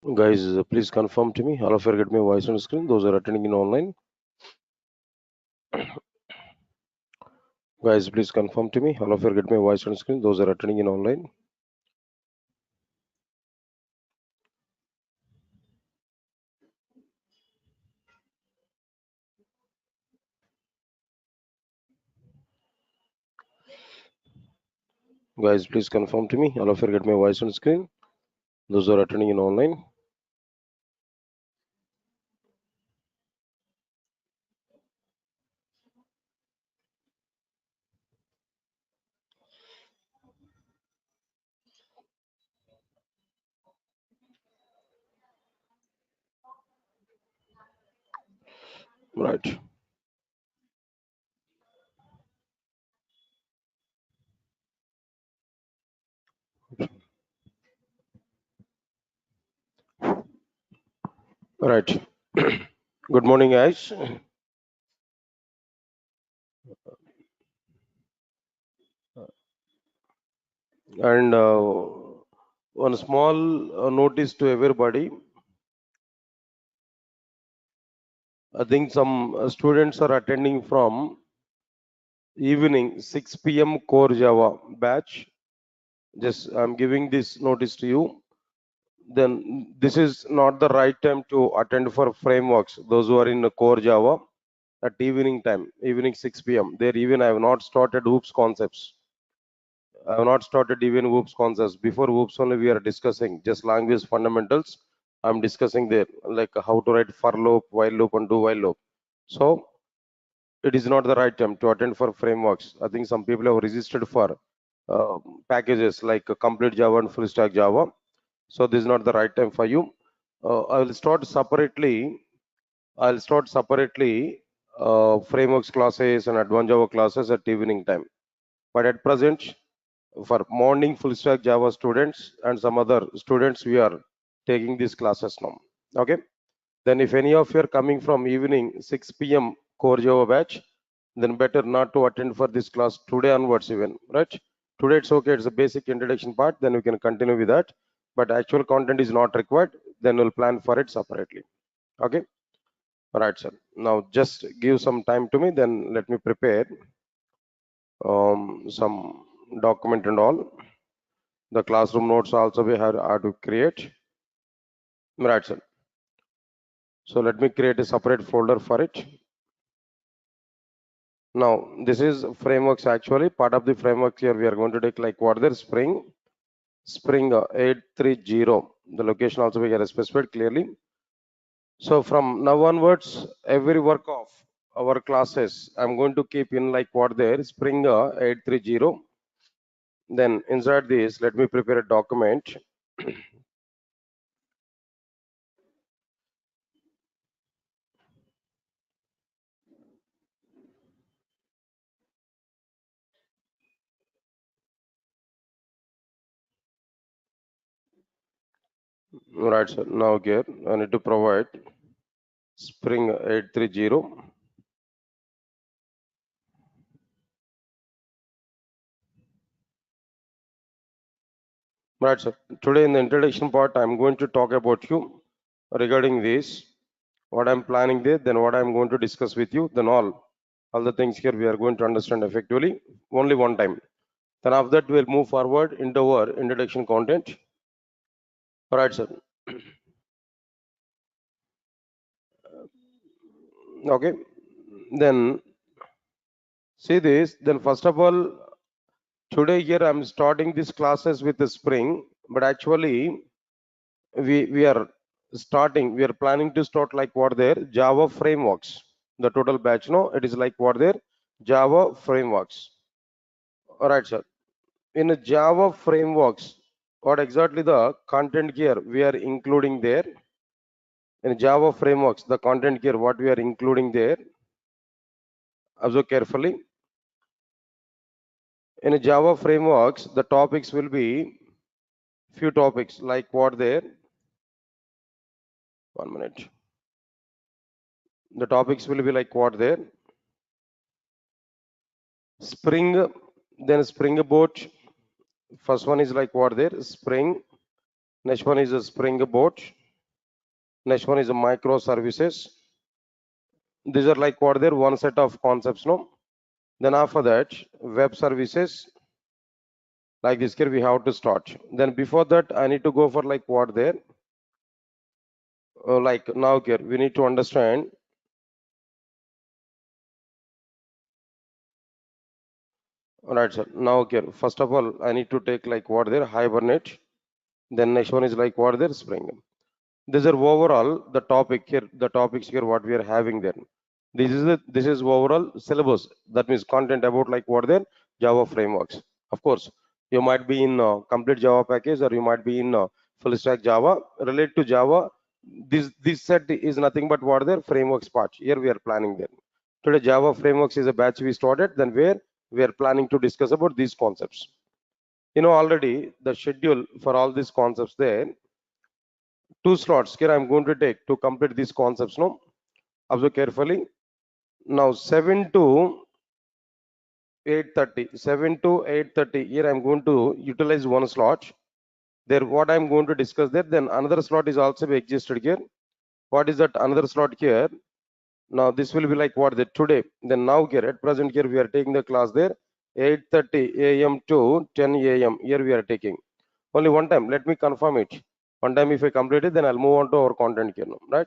Guys, please confirm to me. All of you get my voice on screen. Those are attending in online. Guys, please confirm to me. All of you get my voice on screen. Those are attending in online. Guys, please confirm to me. All of you get my voice on screen. Those are attending in online. Right. Right. Good morning, guys. And one small notice to everybody. I think some students are attending from evening 6 p.m. core Java batch. Just I'm giving this notice to you. Then this is not the right time to attend for frameworks. Those who are in the core Java at evening time, evening 6 p.m. There even I have not started Hoops concepts. I have not started even Hoops concepts. Before Hoops only we are discussing just language fundamentals. I'm discussing there like how to write for loop, while loop, and do while loop. So it is not the right time to attend for frameworks. I think some people have registered for uh, packages like complete Java and full stack Java. So this is not the right time for you. I will start separately. I'll start separately frameworks classes and advanced Java classes at evening time. But at present, for morning full stack Java students and some other students, we are taking these classes now. Okay. Then if any of you are coming from evening 6 p.m. core Java batch, then better not to attend for this class today onwards even, right? Today it's okay, it's a basic introduction part, then we can continue with that. But actual content is not required, then we'll plan for it separately. Okay. All right, sir. Now just give some time to me, then let me prepare some document and all. The classroom notes also we have to create. Right, sir. So let me create a separate folder for it. Now this is frameworks actually. Part of the framework here we are going to take like what there Spring 830. The location also we get specified clearly. So from now onwards, every work of our classes, I'm going to keep in like what there Spring 830. Then inside this, let me prepare a document. Right, sir. Now here I need to provide Spring 830. Right, sir. Today in the introduction part, I'm going to talk about you regarding this, what I'm planning there, then what I'm going to discuss with you, then all the things here we are going to understand effectively only one time. Then after that, we'll move forward into our introduction content. All right, sir. Okay. Then see this. Then first of all, today here I'm starting these classes with the Spring, but actually we are we are planning to start like what there Java frameworks. The total batch, no, it is like what there Java frameworks. All right, sir. In a Java frameworks, what exactly the content here we are including there? In Java frameworks, the content here what we are including there? Observe carefully. In a Java frameworks, the topics will be few topics like what there. 1 minute. The topics will be like what there. Spring, then Spring Boot. First one is like what there? Spring. Next one is a Spring Boot. Next one is microservices. These are like what they're one set of concepts, no? Then after that, web services, like this here we have to start. Then before that, I need to go for like what there, like now here we need to understand. All right, sir. Now here, first of all, I need to take like what there, hibernate. Then next one is like what there, spring. These are overall the topic here, the topics here what we are having there. This is overall syllabus. That means content about like what there, Java frameworks. Of course, you might be in complete Java package or you might be in full stack Java. Related to Java, this set is nothing but what their frameworks part. Here we are planning there. Today Java frameworks is a batch we started. Then where we are planning to discuss about these concepts. You know already the schedule for all these concepts there. Two slots here I'm going to take to complete these concepts. No, observe carefully. Now 7 to 8:30. 7 to 8:30. Here I'm going to utilize one slot. There, what I'm going to discuss there. Then another slot is also be existed here. What is that another slot here? Now this will be like what the today. Then now here at present here we are taking the class there 8:30 a.m. to 10 a.m. Here we are taking only one time. Let me confirm it. One time if I complete it, then I'll move on to our content here, right?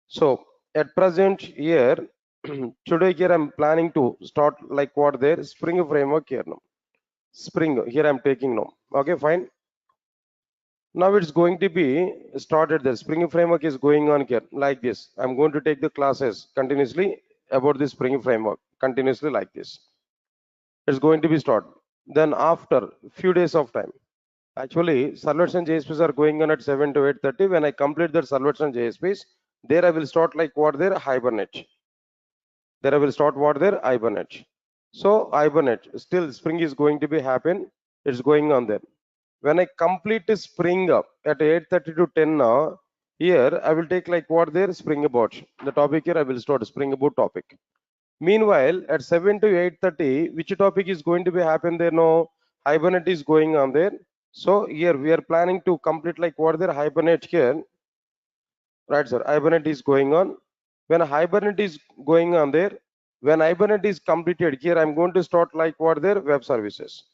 So at present here, today here I'm planning to start like what there Spring framework here now. Spring here I'm taking now. Okay, fine. Now it's going to be started. The Spring framework is going on here like this. I'm going to take the classes continuously about the Spring framework continuously like this. It's going to be started. Then after few days of time, actually servlets and JSPs are going on at 7 to 8:30. When I complete the servlets and JSPs, there I will start like what there hibernate. There I will start what there hibernate. So hibernate still Spring is going to be happen. It's going on there. When I complete Spring up at 8:30 to 10 now, here I will take like what there Spring Boot. The topic here I will start Spring Boot topic. Meanwhile, at 7 to 8:30, which topic is going to be happen there? No, hibernate is going on there. So here we are planning to complete like what there hibernate here, right, sir? Hibernate is going on. When hibernate is going on there, when hibernate is completed, here I'm going to start like what there web services.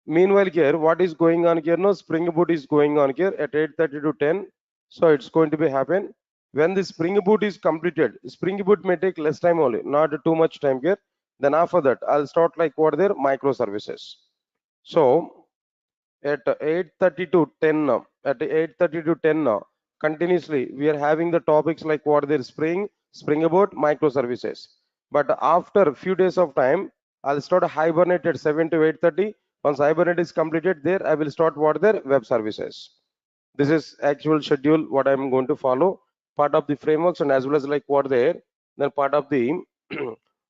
Meanwhile, here what is going on here? No, Spring Boot is going on here at 8:30 to 10. So it's going to be happen. When the Spring Boot is completed, Spring Boot may take less time only, not too much time here. Then after that, I'll start like what there microservices. So at 8:30 to 10 now, at 8:30 to 10 now, continuously we are having the topics like what there Spring Boot, microservices. But after a few days of time, I'll start hibernate at 7 to 8:30. Once hibernate is completed, there I will start what there web services. This is actual schedule what I'm going to follow. Part of the frameworks and as well as like what there, then part of the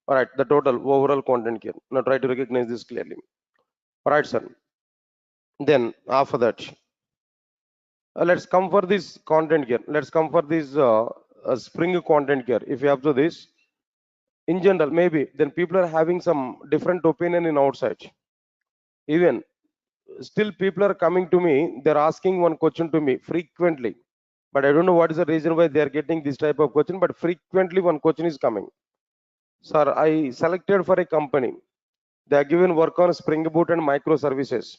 all right, the total overall content here. Now try to recognize this clearly. All right, sir. Then after that, let's come for this content here. Let's come for this Spring content here. If you observe this, in general, maybe then people are having some different opinion in outside. Even still, people are coming to me. They're asking one question to me frequently, but I don't know what is the reason why they are getting this type of question. But frequently, one question is coming. Sir, I selected for a company. They are given work on Spring Boot and microservices,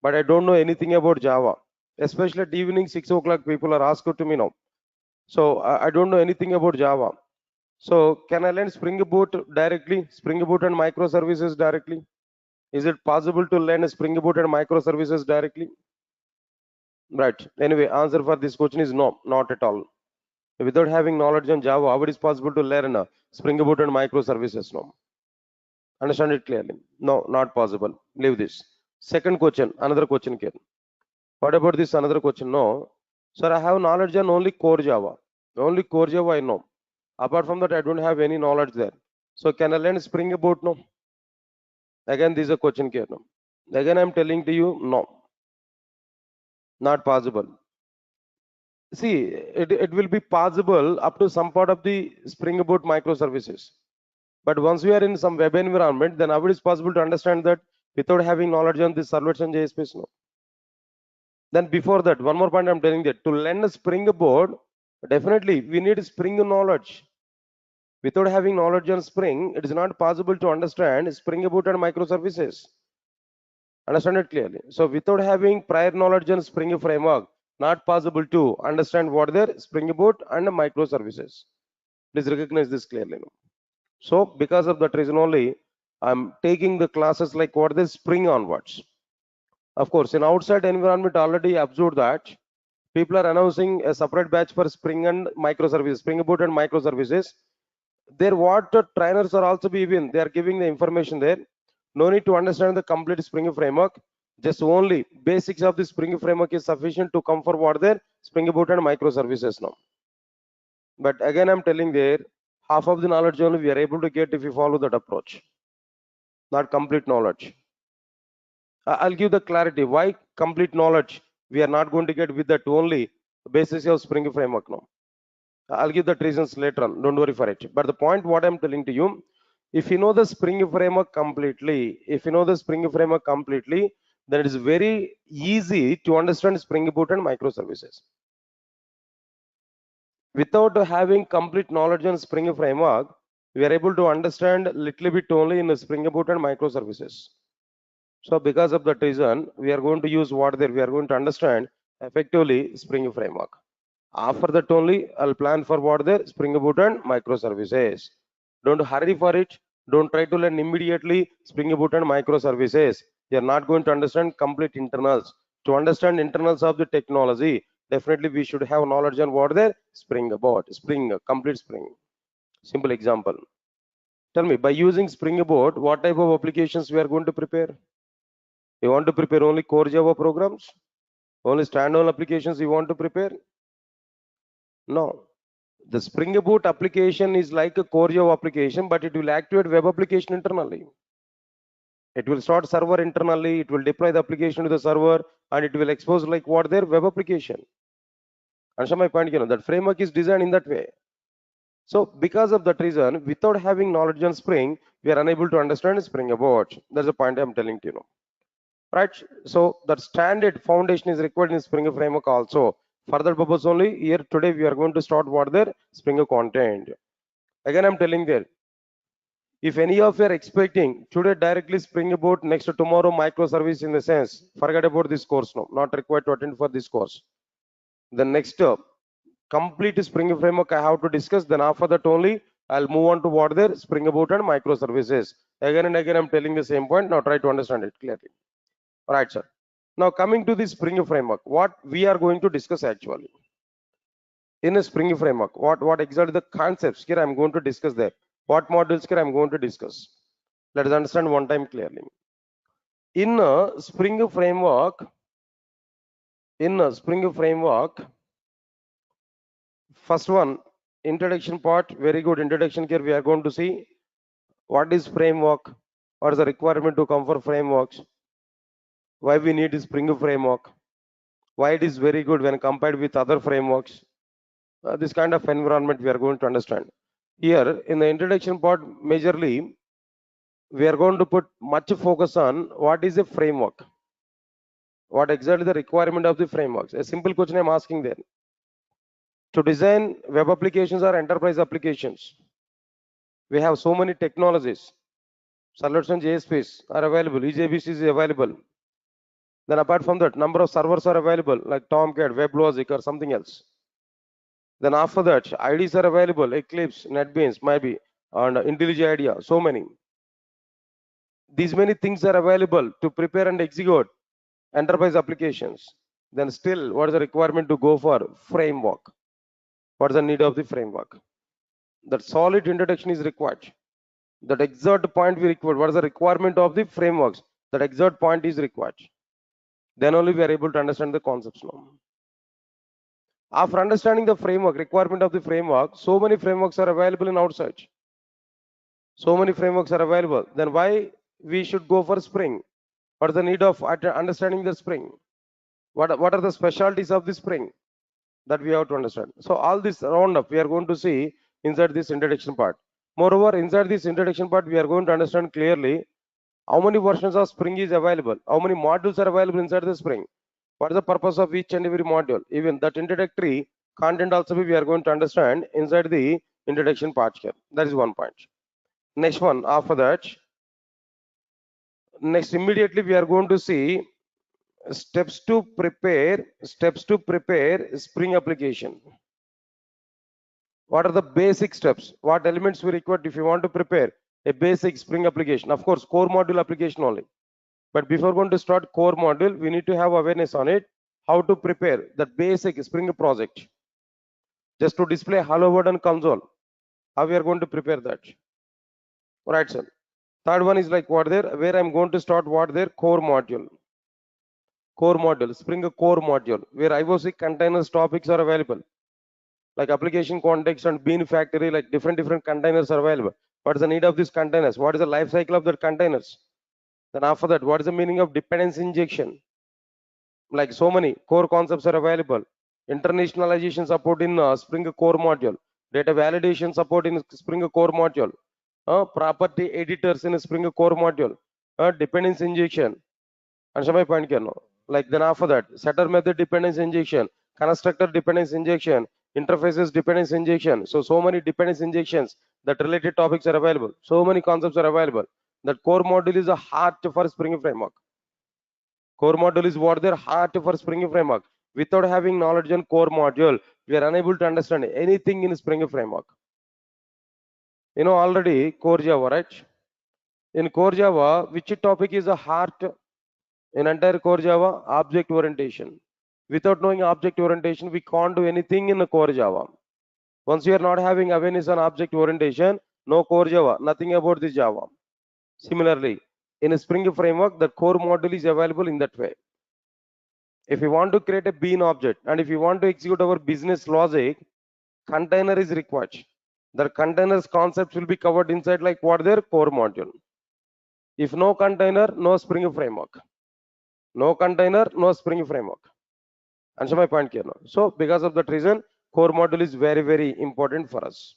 but I don't know anything about Java. Especially at evening 6 o'clock, people are asked to me now. So I don't know anything about Java. So can I learn Spring Boot directly? Spring Boot and microservices directly? Is it possible to learn Spring Boot and microservices directly? Right. Anyway, answer for this question is no, not at all. Without having knowledge on Java, how it is possible to learn Spring Boot and microservices? No. Understand it clearly? No, not possible. Leave this. Second question, another question here. What about this another question? No. Sir, I have knowledge on only core Java. Only core Java I know. Apart from that, I don't have any knowledge there. So can I learn Spring Boot? No. Again, this is a question here. No. Again, I'm telling to you, no. Not possible. See, it will be possible up to some part of the Spring Boot microservices. But once we are in some web environment, then how it is possible to understand that without having knowledge on the servlets and JSPs? No. Then before that, one more point I'm telling that to learn a Spring Boot, Definitely, we need spring knowledge. Without having knowledge on Spring, it is not possible to understand Spring Boot and microservices. Understand it clearly. So without having prior knowledge on Spring framework, not possible to understand what their Spring Boot and microservices. Please recognize this clearly. So because of that reason only, I'm taking the classes like what is Spring onwards. Of course, in outside environment already observed that people are announcing a separate batch for Spring and microservices, Spring Boot and microservices. Their what trainers are also given. They are giving the information there. No need to understand the complete Spring framework. Just only basics of the Spring framework is sufficient to come for what their Spring Boot and microservices now. But again, I'm telling there, half of the knowledge only we are able to get if we follow that approach, not complete knowledge. I'll give the clarity. Why complete knowledge we are not going to get with that only basis of Spring framework now. I'll give the reasons later on. Don't worry for it. But the point what I'm telling to you, if you know the Spring framework completely, then it is very easy to understand Spring Boot and microservices. Without having complete knowledge on Spring framework, we are able to understand little bit only in the Spring Boot and microservices. So because of that reason, we are going to use what there we are going to understand effectively Spring framework. After that only, I'll plan for what there Spring Boot and microservices. Don't hurry for it. Don't try to learn immediately Spring Boot and microservices. You are not going to understand complete internals. To understand internals of the technology, definitely we should have knowledge on what there Spring Boot, Spring, complete Spring. Simple example. Tell me, by using Spring Boot, what type of applications we are going to prepare? You want to prepare only core Java programs? Only standalone applications you want to prepare? No. The Spring Boot application is like a core Java application, but it will activate web application internally. It will start server internally, it will deploy the application to the server, and it will expose like what their web application. Understand my point? That framework is designed in that way. So because of that reason, without having knowledge on Spring, we are unable to understand Spring Boot. That's the point I'm telling you. Right? So that standard foundation is required in Spring framework also. For that purpose only, here today we are going to start what their Spring content. Again, I'm telling there, if any of you are expecting today directly Spring Boot, next to tomorrow microservice in the sense, forget about this course now, not required to attend for this course. The next complete Spring framework I have to discuss, then after that only I'll move on to what there Spring Boot and microservices. Again and again, I'm telling the same point. Now try to understand it clearly. All right, sir. Now coming to the Spring framework, what we are going to discuss actually. In a Spring framework, what exactly the concepts here I'm going to discuss there. What modules here I'm going to discuss. Let us understand one time clearly. In a Spring framework, first one, introduction part, very good introduction here. We are going to see what is framework, what is the requirement to come for frameworks, why we need Spring framework, why it is very good when compared with other frameworks. This kind of environment we are going to understand. Here in the introduction part, majorly, we are going to put much focus on what is a framework. What exactly the requirement of the frameworks? A simple question I'm asking there. To design web applications or enterprise applications, we have so many technologies. Servlets and JSPs are available. EJBC is available. Then apart from that, number of servers are available like Tomcat, WebLogic or something else. Then after that, IDs are available, Eclipse, NetBeans, maybe, and IntelliJ IDEA, so many. These many things are available to prepare and execute enterprise applications. Then still, what is the requirement to go for framework? What is the need of the framework? That solid introduction is required. That exact point we require. What is the requirement of the frameworks? That exact point is required. Then only we are able to understand the concepts now. After understanding the framework, requirement of the framework, so many frameworks are available in outside. So many frameworks are available. Then why we should go for Spring? What is the need of understanding the Spring? What are the specialties of the Spring? That we have to understand. So all this roundup we are going to see inside this introduction part. Moreover, inside this introduction part, we are going to understand clearly how many versions of Spring is available, how many modules are available inside the Spring, what is the purpose of each and every module. Even that introductory, Content also we are going to understand inside the introduction part here. That is one point. Next one, after that, next immediately we are going to see steps to prepare spring application. What are the basic steps? What elements we require if you want to prepare a basic spring application? Of course, core module application only. But before going to start core module, we need to have awareness on it, how to prepare the basic spring project. Just to display hello world and console. How we are going to prepare that? Right, sir. Third one is like what there, where I'm going to start what there, core module. Core module, Spring core module, where IOC containers topics are available. Like application context and bean factory, like different containers are available. What is the need of these containers? What is the life cycle of the containers? Then after that, what is the meaning of dependency injection? Like so many core concepts are available. Internationalization support in Spring core module. Data validation support in Spring core module. Property editors in Spring core module. Dependency injection. Answer my point, Kerno. Like then after that, setter method dependency injection, constructor dependency injection, interfaces dependency injection. So many dependency injections that related topics are available. So many concepts are available. That core module is a heart for Spring framework. Core module is what their heart for Spring framework. Without having knowledge on core module, we are unable to understand anything in Spring framework. You know already core Java, right? In core Java, which topic is a heart in entire core Java? Object orientation. Without knowing object orientation, we can't do anything in the core Java. Once you are not having awareness on object orientation, no core Java, nothing about this Java. Similarly, in a Spring framework, the core module is available in that way. If you want to create a bean object and if you want to execute our business logic, container is required. The containers concepts will be covered inside like what their core module. If no container, no Spring framework. No container, no Spring framework. Answer my point here now. So because of that reason, core module is very important for us.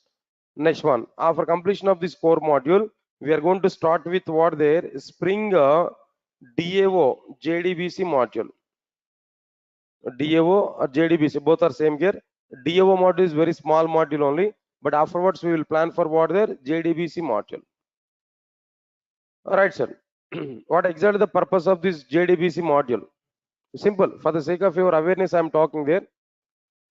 Next one, after completion of this core module, we are going to start with what there Spring DAO JDBC module. DAO or JDBC, both are same here. DAO module is very small module only, but afterwards we will plan for what there JDBC module. All right, sir. What exactly the purpose of this JDBC module? Simple. For the sake of your awareness, I am talking there.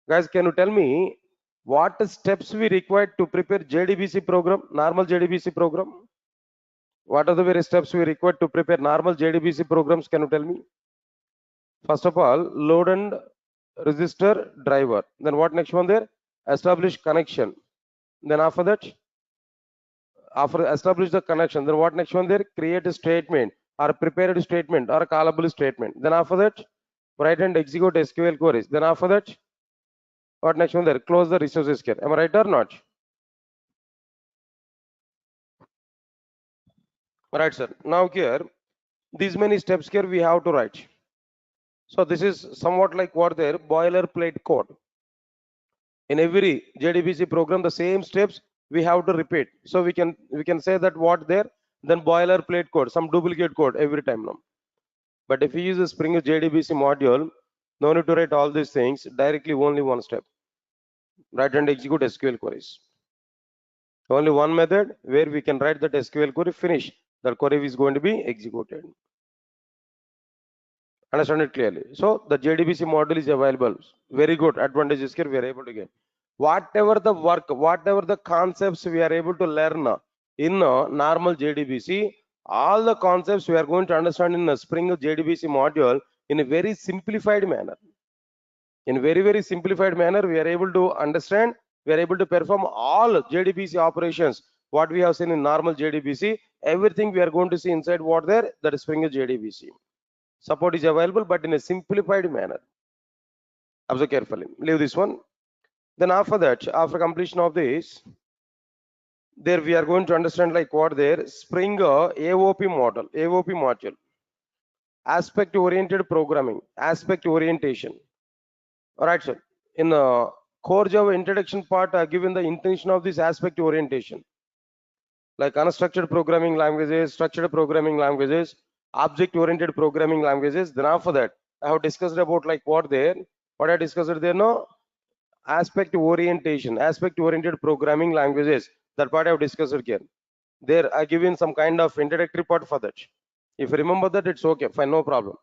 Guys, can you tell me what steps we required to prepare JDBC program, normal JDBC program? What are the various steps we required to prepare normal JDBC programs? Can you tell me? First of all, load and register driver. Then what next one there? Establish connection. Then after that, after establish the connection, then what next one there? Create a statement or prepared statement or a callable statement. Then after that, write and execute SQL queries. Then after that, what next one there? Close the resources here. Am I right or not? Right, sir. Now here, these many steps here we have to write. So this is somewhat like what there boilerplate code. In every JDBC program, the same steps we have to repeat. So we can say that what there, then boilerplate code, some duplicate code every time now. But if you use a Spring JDBC module, no need to write all these things, directly only one step. Write and execute SQL queries. Only one method where we can write that SQL query, finish. That query is going to be executed. Understand it clearly. So the JDBC module is available. Very good advantages here we are able to get. Whatever the work, whatever the concepts we are able to learn in normal JDBC, all the concepts we are going to understand in a Spring JDBC module in a very simplified manner. In very simplified manner, we are able to understand, we are able to perform all JDBC operations. What we have seen in normal JDBC, everything we are going to see inside what there, that is Spring JDBC. Support is available, but in a simplified manner. Observe carefully. Leave this one. Then after that, after completion of this, there we are going to understand like what there Spring AOP model, AOP module, aspect oriented programming, aspect orientation. All right, sir. In the core Java introduction part, given the intention of this aspect orientation, like unstructured programming languages, structured programming languages, object oriented programming languages. Then after that, I have discussed about like what there, what I discussed there. No, aspect orientation, aspect oriented programming languages. That part I've discussed here. There I given some kind of introductory part for that. If you remember that, it's okay, fine, no problem.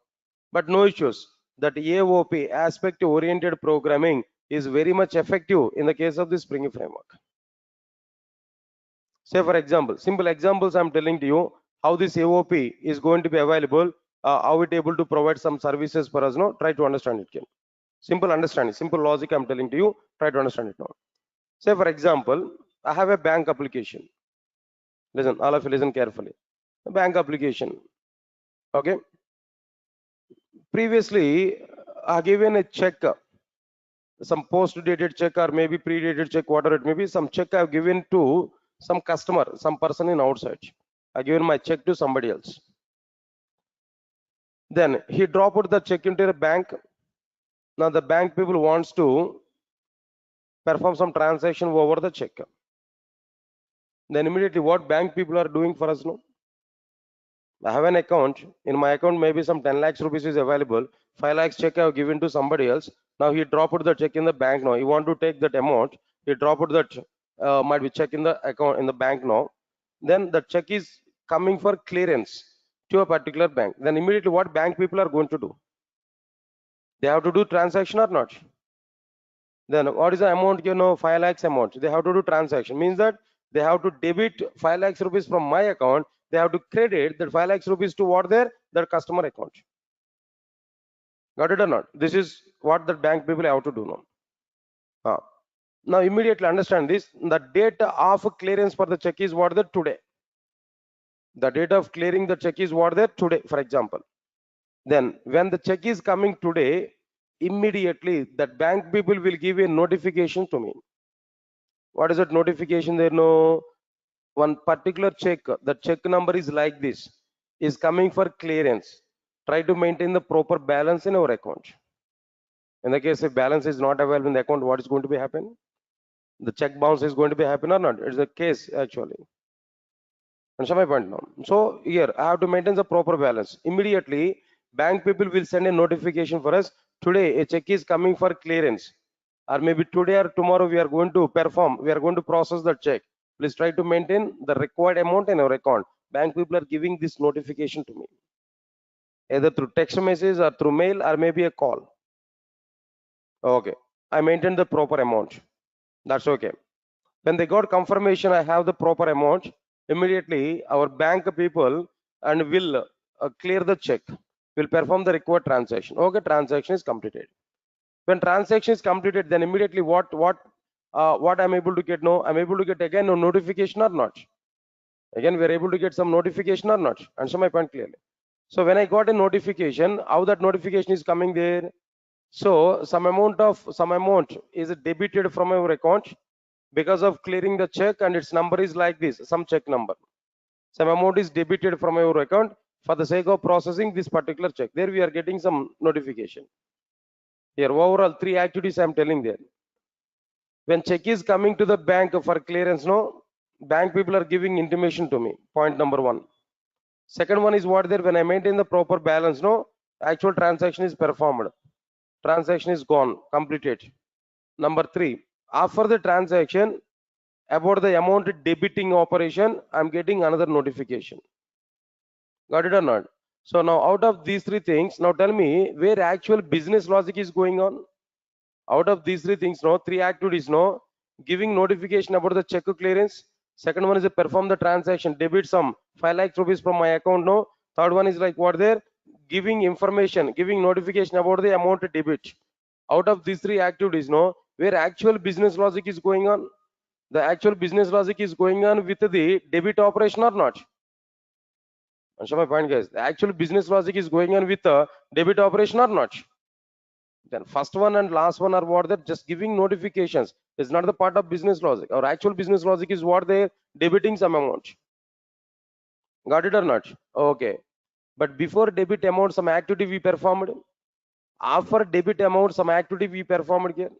But no issues. That AOP, aspect oriented programming, is very much effective in the case of the Spring framework. Say for example, simple examples I'm telling to you how this AOP is going to be available, how it able to provide some services for us. No, try to understand it. Ken. Simple understanding, simple logic I'm telling to you. Try to understand it now. Say for example, I have a bank application. Listen, all of you listen carefully. A bank application. Okay. Previously, I given a check, some post-dated check or maybe pre-dated check, whatever it may be, some check I've given to some customer, some person in outside. I given my check to somebody else. Then he dropped the check into a bank. Now the bank people wants to perform some transaction over the check. Then immediately what bank people are doing for us now? I have an account. In my account, maybe some 10 lakhs rupees is available. 5 lakhs check I have given to somebody else. Now he dropped the check in the bank now. He want to take that amount. He dropped that might be check in the account in the bank now. Then the check is coming for clearance to a particular bank. Then immediately what bank people are going to do? They have to do transaction or not? Then what is the amount? 5 lakhs amount. They have to do transaction. Means that they have to debit 5 lakhs rupees from my account. They have to credit that 5 lakhs rupees to what their customer account. Got it or not? This is what the bank people have to do now. Now immediately understand this. The date of clearance for the check is what today. The date of clearing the check is what today, for example. Then when the check is coming today, immediately that bank people will give a notification to me. What is that notification? There no one particular check, the check number is like this, is coming for clearance. Try to maintain the proper balance in our account. In the case if balance is not available in the account, what is going to be happen? The check bounce is going to be happen or not? It's the case actually. Understand my point now? So here I have to maintain the proper balance. Immediately bank people will send a notification for us. Today a check is coming for clearance, or maybe today or tomorrow we are going to perform, we are going to process the check. Please try to maintain the required amount in our account. Bank people are giving this notification to me, either through text message or through mail or maybe a call. Okay, I maintain the proper amount. That's okay. When they got confirmation I have the proper amount, immediately our bank people and will clear the check, will perform the required transaction. Okay, transaction is completed. When transaction is completed, then immediately what I'm able to get now? I'm able to get again a notification or not? Again, we're able to get some notification or not? Answer my point clearly. So when I got a notification, how that notification is coming there? So some amount is debited from our account because of clearing the check, and its number is like this, some check number. Some amount is debited from our account for the sake of processing this particular check. There we are getting some notification. Here overall 3 activities I'm telling there. When check is coming to the bank for clearance, no, bank people are giving intimation to me. Point number 1. Second one is what there, when I maintain the proper balance, no, actual transaction is performed. Transaction is gone, completed. Number 3, after the transaction, about the amount debiting operation, I'm getting another notification. Got it or not? So now out of these 3 things, now tell me where actual business logic is going on. Out of these 3 things, no, 3 activities, no, giving notification about the check clearance. Second one is to perform the transaction, debit some 5 lakhs rupees from my account, no. Third one is like what there, giving information, giving notification about the amount debit. Out of these 3 activities, no, where actual business logic is going on. The actual business logic is going on with the debit operation or not? Answer my point, guys. The actual business logic is going on with the debit operation or not? Then first one and last one are what they're just giving notifications. It's not the part of business logic. Our actual business logic is what they're debiting some amount. Got it or not? Okay. But before debit amount, some activity we performed. After debit amount, some activity we performed here.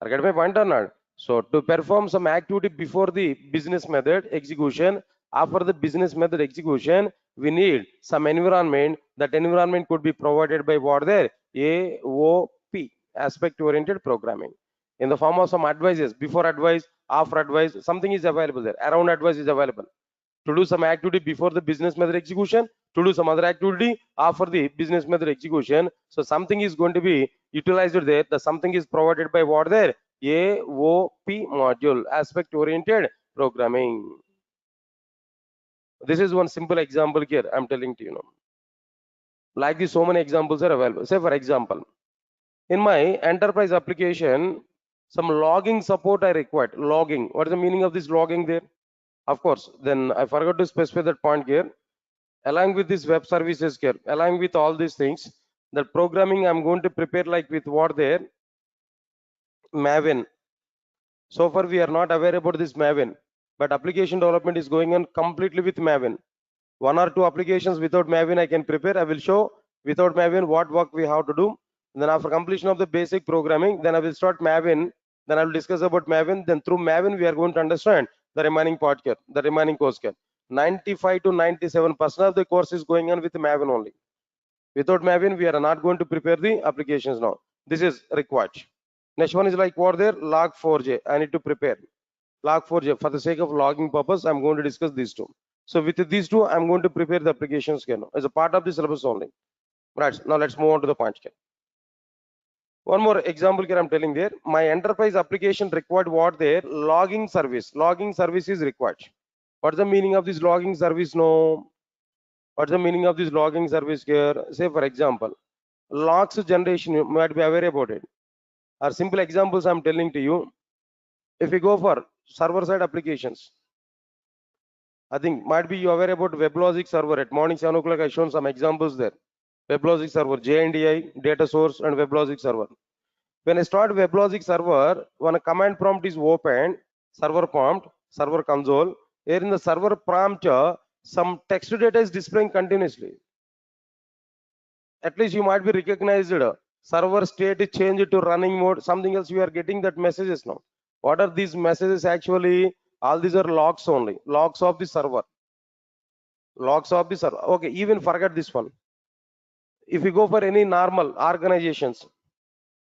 I get my point or not? So to perform some activity before the business method execution, after the business method execution, we need some environment. That environment could be provided by what there? AOP, aspect oriented programming. in the form of some advices, before advice, after advice, something is available there. Around advice is available. To do some activity before the business method execution, to do some other activity after the business method execution. So something is going to be utilized there. The something is provided by what there? AOP module, aspect oriented programming. This is one simple example here I'm telling to you now. Like this, so many examples are available. Say for example, in my enterprise application, some logging support I required. Logging. What is the meaning of this logging there? Of course, then I forgot to specify that point here. Along with this web services here, along with all these things, the programming I'm going to prepare like with what there? Maven. So far we are not aware about this Maven, but application development is going on completely with Maven. One or two applications without Maven I can prepare. I will show without Maven what work we have to do. And then after completion of the basic programming, then I will start Maven. Then I will discuss about Maven. Then through Maven we are going to understand the remaining part here, the remaining course here. 95 to 97% of the course is going on with Maven only. Without Maven, we are not going to prepare the applications now. This is required. Next one is like what there? Log4j. I need to prepare. Log4j. For the sake of logging purpose, I'm going to discuss these two. So with these two, I'm going to prepare the applications here now, as a part of the syllabus only. Right. Now let's move on to the point here. One more example here I'm telling there. My enterprise application required what there? Logging service. Logging service is required. What's the meaning of this logging service? No. What's the meaning of this logging service here? Say for example, logs generation, you might be aware about it. Or simple examples I'm telling to you. If you go for server side applications, I think might be you aware about WebLogic server. At morning 7 o'clock, I shown some examples there. WebLogic server, JNDI, data source, and WebLogic server. When I start WebLogic server, when a command prompt is opened, server prompt, server console, here in the server prompt, some text data is displaying continuously. At least you might be recognized. Server state is changed to running mode, something else. You are getting that messages now. What are these messages actually? All these are logs only, logs of the server. Logs of the server. Okay, even forget this one. If you go for any normal organizations,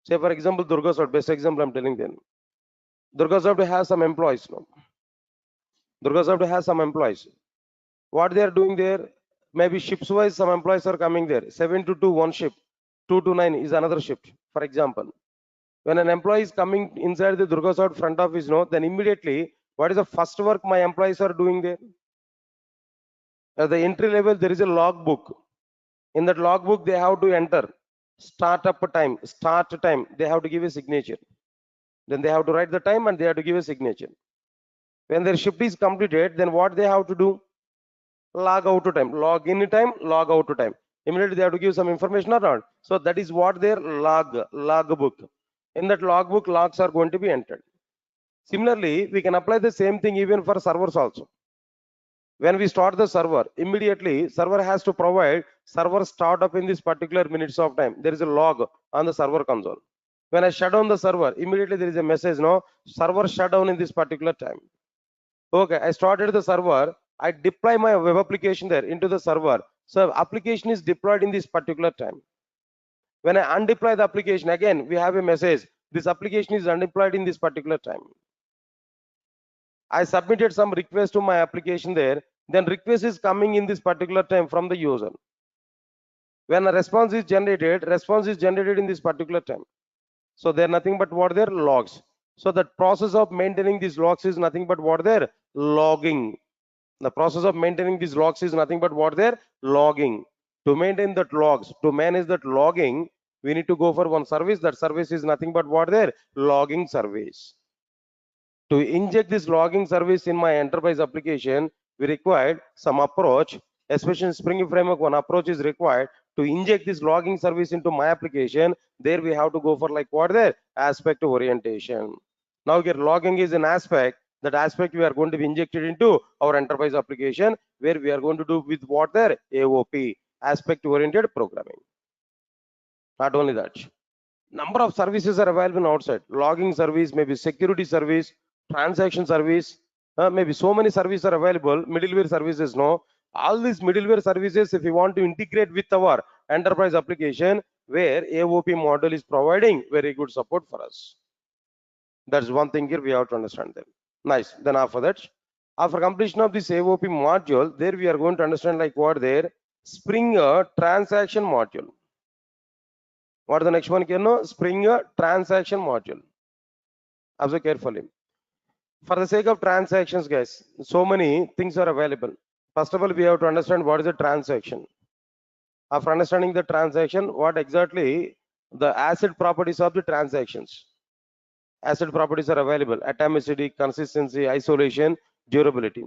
say for example, Durga Soft, best example I'm telling them. Durga Soft has some employees now. Durga Soft has some employees. What they are doing there? Maybe shifts wise, some employees are coming there. 7 to 2, one shift. 2 to 9 is another shift. For example, when an employee is coming inside the Durga Soft front office, no, then immediately, what is the first work my employees are doing there? At the entry level, there is a logbook. In that logbook, they have to enter startup time, start time. They have to give a signature. Then they have to write the time and they have to give a signature. When their shift is completed, then what they have to do? Log out to time, log in time, log out to time. Immediately they have to give some information or not. So that is what their logbook. In that logbook, logs are going to be entered. Similarly, we can apply the same thing even for servers also. When we start the server, immediately server has to provide server startup in this particular minutes of time. There is a log on the server console. When I shut down the server, immediately there is a message, no, server shut down in this particular time. Okay, I started the server. I deploy my web application there into the server. So application is deployed in this particular time. When I undeploy the application, again, we have a message. This application is undeployed in this particular time. I submitted some request to my application there. Then request is coming in this particular time from the user. When a response is generated in this particular time. So they're nothing but what they're logs. So the process of maintaining these logs is nothing but what they're logging. The process of maintaining these logs is nothing but what they're logging. To maintain that logs, to manage that logging, we need to go for one service. That service is nothing but what they're logging service. To inject this logging service in my enterprise application, we required some approach, especially in Spring Framework, one approach is required to inject this logging service into my application. There we have to go for like what there? Aspect orientation. Now here logging is an aspect. That aspect we are going to be injected into our enterprise application, where we are going to do with what there? AOP, aspect oriented programming. Not only that, number of services are available outside. Logging service, maybe security service, transaction service, maybe so many services are available. Middleware services, no. All these middleware services, if you want to integrate with our enterprise application, where AOP model is providing very good support for us. That's one thing here we have to understand them. Nice. Then after that, after completion of this AOP module, there we are going to understand like what there Springer transaction module. What is the next one here? No, Springer transaction module. Observe carefully. For the sake of transactions, guys, so many things are available. First of all, we have to understand what is a transaction. After understanding the transaction, what exactly the asset properties of the transactions. Asset properties are available: atomicity, consistency, isolation, durability.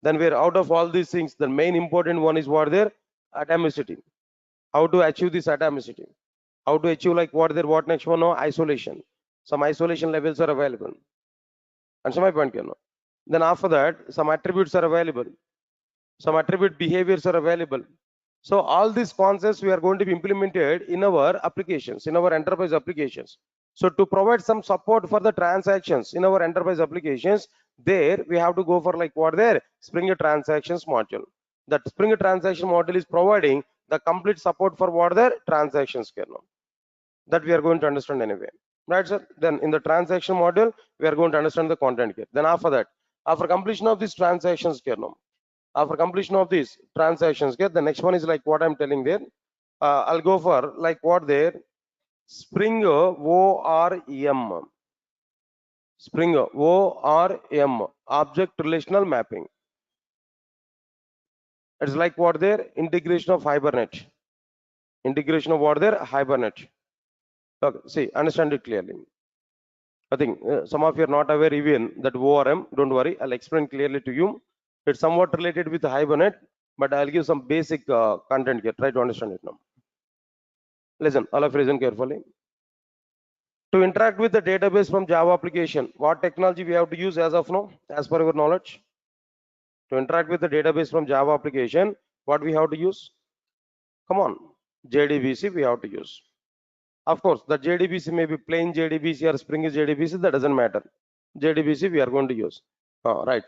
Then we're out of all these things. The main important one is what there? Atomicity. How to achieve this atomicity? How to achieve like what there? What next one? No, isolation. Some isolation levels are available. And so my point, you know. Then after that, some attributes are available. Some attribute behaviors are available. So all these concepts we are going to be implemented in our applications, in our enterprise applications. So to provide some support for the transactions in our enterprise applications, there we have to go for like what there Springer transactions module. That Springer transaction module is providing the complete support for what their transactions kernel. That we are going to understand anyway. Right, sir? Then in the transaction module, we are going to understand the content here. Then after that, after completion of these transactions kernel, after completion of these transactions, okay, the next one is like what I'm telling there. I'll go for like what there Springer ORM. Springer ORM, object relational mapping. It's like what there integration of Hibernate. Integration of what there Hibernate. Okay, see, understand it clearly. I think some of you are not aware even that ORM. Don't worry, I'll explain clearly to you. It's somewhat related with Hibernate, but I'll give some basic content here. Try to understand it now. Listen, all of you listen carefully. To interact with the database from Java application, what technology we have to use as of now, as per your knowledge? To interact with the database from Java application, what we have to use? Come on, JDBC we have to use. Of course, the JDBC may be plain JDBC or Spring JDBC, that doesn't matter. JDBC we are going to use. Right.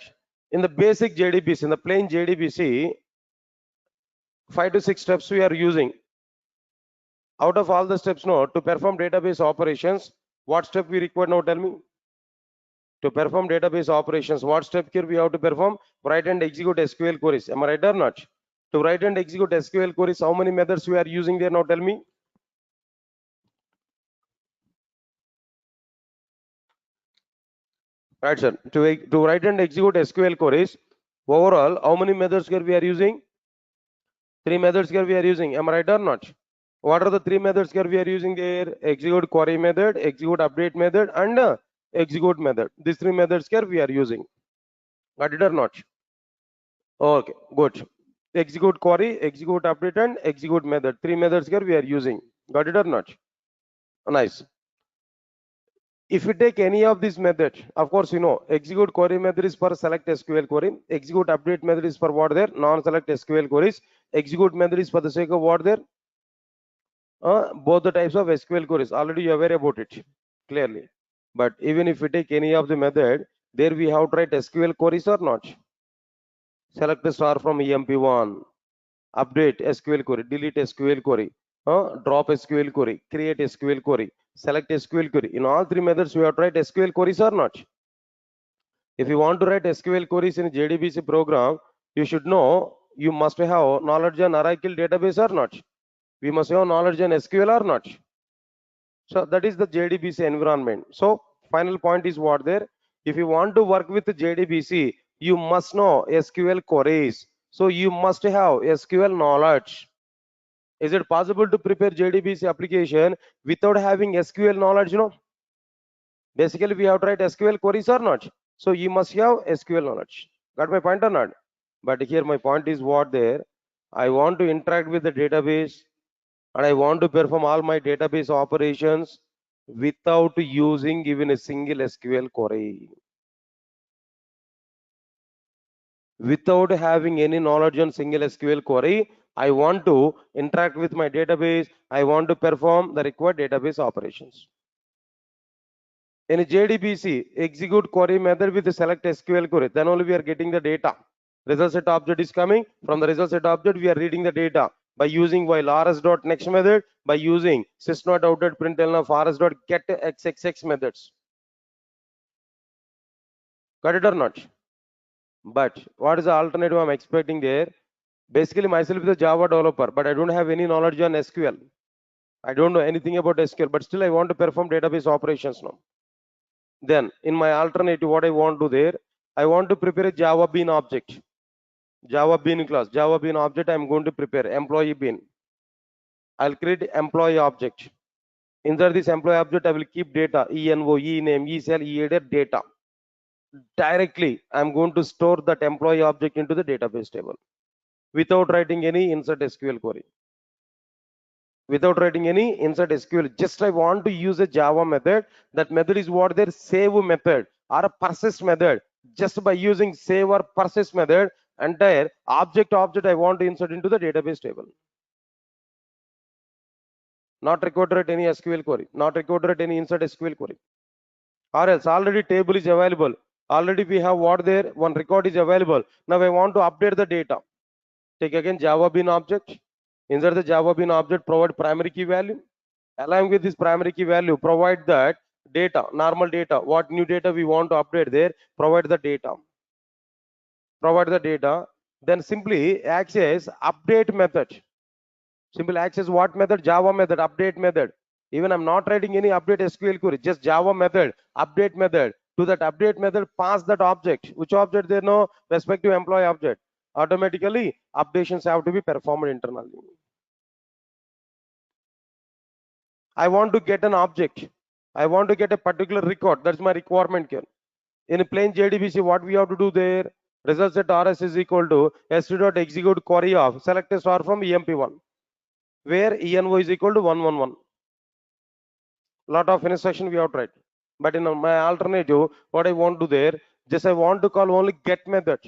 In the basic JDBC, in the plain JDBC, 5 to 6 steps we are using. Out of all the steps now, to perform database operations, what step we require now? Tell me. To perform database operations, what step here we have to perform? Write and execute SQL queries. Am I right or not? To write and execute SQL queries, how many methods we are using there now? Tell me. Right, sir. To write and execute SQL queries, overall, how many methods here we are using? 3 methods here we are using. Am I right or not? What are the 3 methods here we are using there? Execute query method, execute update method, and execute method. These 3 methods here we are using. Got it or not? Okay, good. Execute query, execute update, and execute method. 3 methods here we are using. Got it or not? Nice. If you take any of these methods, of course, you know, execute query method is for select SQL query. Execute update method is for what there? Non-select SQL queries. Execute method is for the sake of what there? Both the types of SQL queries. Already you are aware about it clearly. But even if we take any of the method, there we have to write SQL queries or not? Select the star from EMP1. Update SQL query, delete SQL query, drop SQL query, create SQL query, select SQL query. In all 3 methods, we have to write SQL queries or not? If you want to write SQL queries in JDBC program, you should know you must have knowledge on Oracle database or not. We must have knowledge on SQL or not. So that is the JDBC environment. So final point is what there. If you want to work with JDBC, you must know SQL queries. So you must have SQL knowledge. Is it possible to prepare JDBC application without having SQL knowledge? No. Basically, we have to write SQL queries or not. So you must have SQL knowledge. Got my point or not? But here my point is what there. I want to interact with the database and I want to perform all my database operations without using even a single SQL query. Without having any knowledge on single SQL query, I want to interact with my database. I want to perform the required database operations. In a JDBC, execute query method with the select SQL query. Then only we are getting the data. Result set object is coming. From the result set object, we are reading the data by using while rs.next method, by using sys.out.println of rs.getxxx methods. Got it or not? But what is the alternative I'm expecting there? Basically, myself is a Java developer, but I don't have any knowledge on SQL. I don't know anything about SQL, but still I want to perform database operations now. Then, in my alternative, what I want to do there, I want to prepare a Java bean object. Java bean class, Java bean object, I'm going to prepare employee bean. I'll create employee object. Inside this employee object, I will keep data, ENO, ENAME, ECL, EAD data. Directly, I'm going to store that employee object into the database table without writing any insert SQL query. Without writing any insert SQL, just I want to use a Java method. That method is what their save method or a persist method. Just by using save or persist method, entire object I want to insert into the database table. Not required to write any SQL query, not required to write any insert SQL query. Or else already table is available. Already we have what there, one record is available. Now I want to update the data. Take again Java bean object. Insert the Java bean object, provide primary key value. Along with this primary key value, provide that data, normal data. What new data we want to update there, provide the data. Provide the data. Then simply access update method. Simple access what method? Java method, update method. Even I'm not writing any update SQL query, just Java method, update method. To that update method, pass that object. Which object there? No respective employee object. Automatically, updations have to be performed internally. I want to get an object. I want to get a particular record. That's my requirement here. In a plain JDBC, what we have to do there? Result set RS is equal to st.execute query of select a star from EMP1, where ENO is equal to 111. Lot of instruction we have tried. But in my alternative, what I want to do there, just I want to call only get method.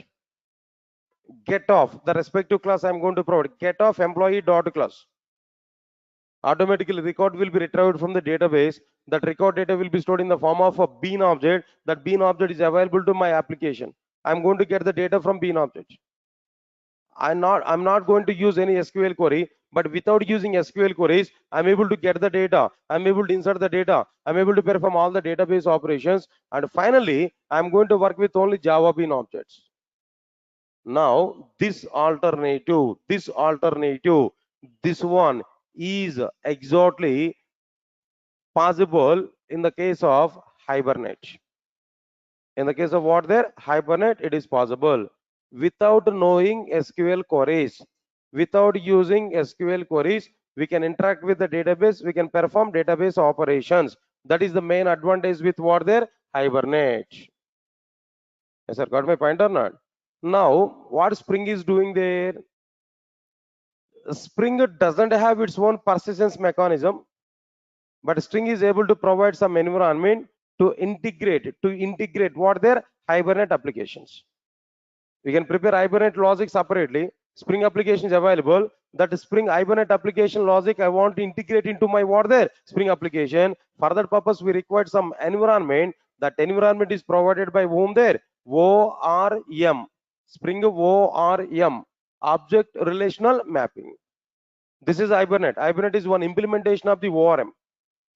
Get off the respective class I'm going to provide. Get off employee dot class. Automatically record will be retrieved from the database. That record data will be stored in the form of a bean object. That bean object is available to my application. I'm going to get the data from bean object. I'm not going to use any SQL query, but without using SQL queries, I'm able to get the data. I'm able to insert the data. I'm able to perform all the database operations. And finally, I'm going to work with only Java bean objects. Now, this alternative, this one is exactly possible in the case of Hibernate. In the case of what there? Hibernate, it is possible. Without knowing SQL queries, without using SQL queries, we can interact with the database, we can perform database operations. That is the main advantage with what there? Hibernate. Yes, sir, got my point or not? Now, what Spring is doing there? Spring doesn't have its own persistence mechanism, but Spring is able to provide some environment to integrate what their Hibernate applications. We can prepare Hibernate logic separately. Spring application is available. That Spring Hibernate application logic I want to integrate into my what there Spring application. For that purpose, we require some environment. That environment is provided by whom there? ORM. Spring ORM. Object Relational Mapping. This is Hibernate. Hibernate is one implementation of the ORM.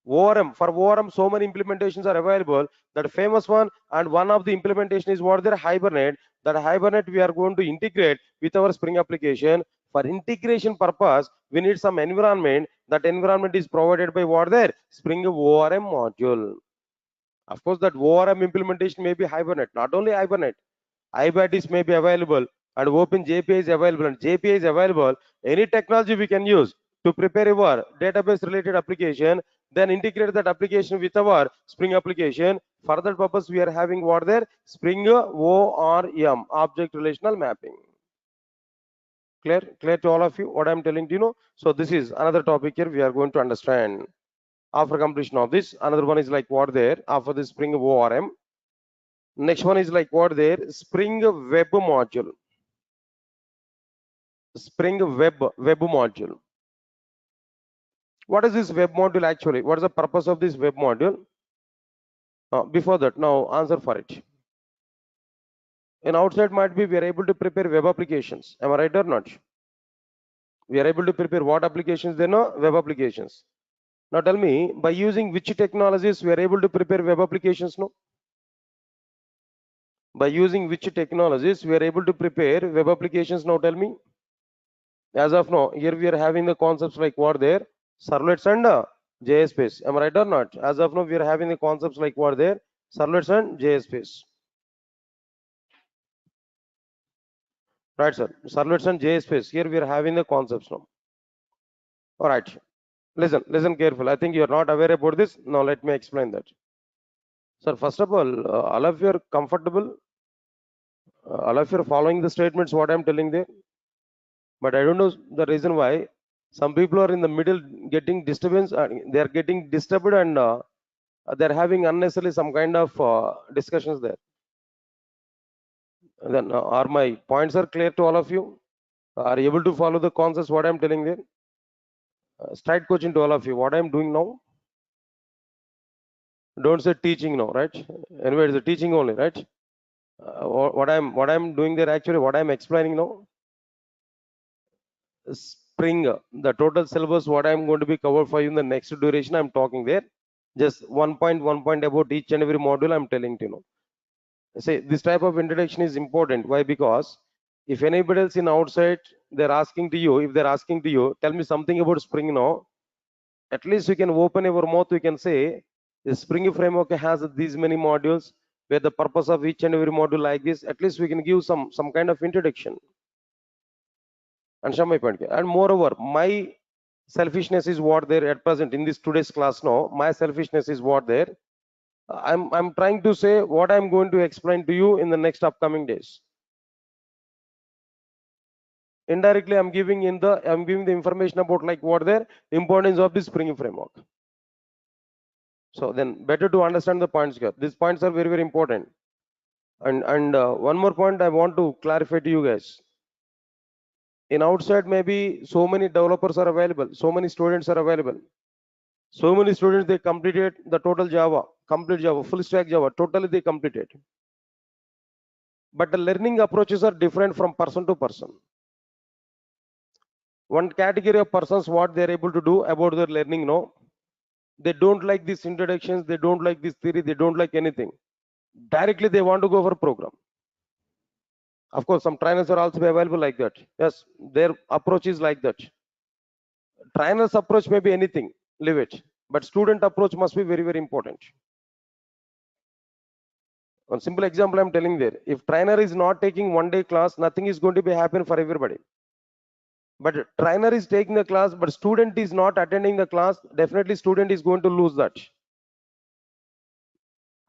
For ORM, so many implementations are available. That famous one and one of the implementation is what their Hibernate. That Hibernate we are going to integrate with our Spring application. For integration purpose, we need some environment. That environment is provided by what their Spring ORM module. Of course, that ORM implementation may be Hibernate, not only Hibernate. IBATIS may be available and OpenJPA is available and JPA is available. Any technology we can use to prepare our database related application, then integrate that application with our Spring application. For that purpose, we are having what there? Spring ORM, Object Relational Mapping. Clear to all of you what I'm telling you? So this is another topic here we are going to understand. After completion of this, another one is like what there? After the Spring ORM. Next one is like what there? Spring Web module. Spring Web module. What is this web module actually? What is the purpose of this web module? Before that, now answer for it. In outside might be we are able to prepare web applications. Am I right or not? We are able to prepare what applications? They know web applications. Now tell me, by using which technologies we are able to prepare web applications? No. By using which technologies we are able to prepare web applications now? Tell me. As of now, here we are having the concepts like what there? Servlets and JS space. Am I right or not? As of now, we are having the concepts like what there? Servlets and JS space. Right, sir. Servlets and JS space. Here we are having the concepts now. All right. Listen careful. I think you are not aware about this. Now let me explain that. Sir, first of all of you are comfortable. All of you are following the statements what I am telling there. But I don't know the reason why some people are in the middle getting disturbance. They are getting disturbed and they're having unnecessarily some kind of discussions there. Then are my points are clear to all of you? Are you able to follow the concepts what I'm telling there? Straight coaching to all of you. What I'm doing now? Don't say teaching now, right? Anyway, it's a teaching only, right? What I'm doing there actually, what I'm explaining now, spring the total syllabus what I'm going to be covered for you in the next duration. I'm talking there. Just one point about each and every module. I'm telling to you. Say this type of introduction is important. Why? Because if anybody else in outside they're asking to you, if they're asking to you, tell me something about Spring now. At least you can open your mouth. You can say the Spring framework has these many modules. Where the purpose of each and every module like this. At least we can give some kind of introduction. Understand my point? And moreover, my selfishness is what there at present in this today's class now. My selfishness is what there. I'm trying to say what I'm going to explain to you in the next upcoming days. Indirectly, I'm giving the information about like what the importance of the Spring framework. So then better to understand the points here. These points are very important. And one more point I want to clarify to you guys. In outside, maybe so many developers are available, so many students are available. So many students they completed the total Java, complete Java, full stack Java, totally they completed. But the learning approaches are different from person to person. One category of persons, what they're able to do about their learning, no, they don't like these introductions, they don't like this theory, they don't like anything. Directly they want to go for program. Of course, some trainers are also available like that. Yes, their approach is like that. Trainer's approach may be anything, leave it. But student approach must be very, very important. One simple example I'm telling there. If trainer is not taking one day class, nothing is going to be happen for everybody. But trainer is taking the class, but student is not attending the class, definitely student is going to lose that.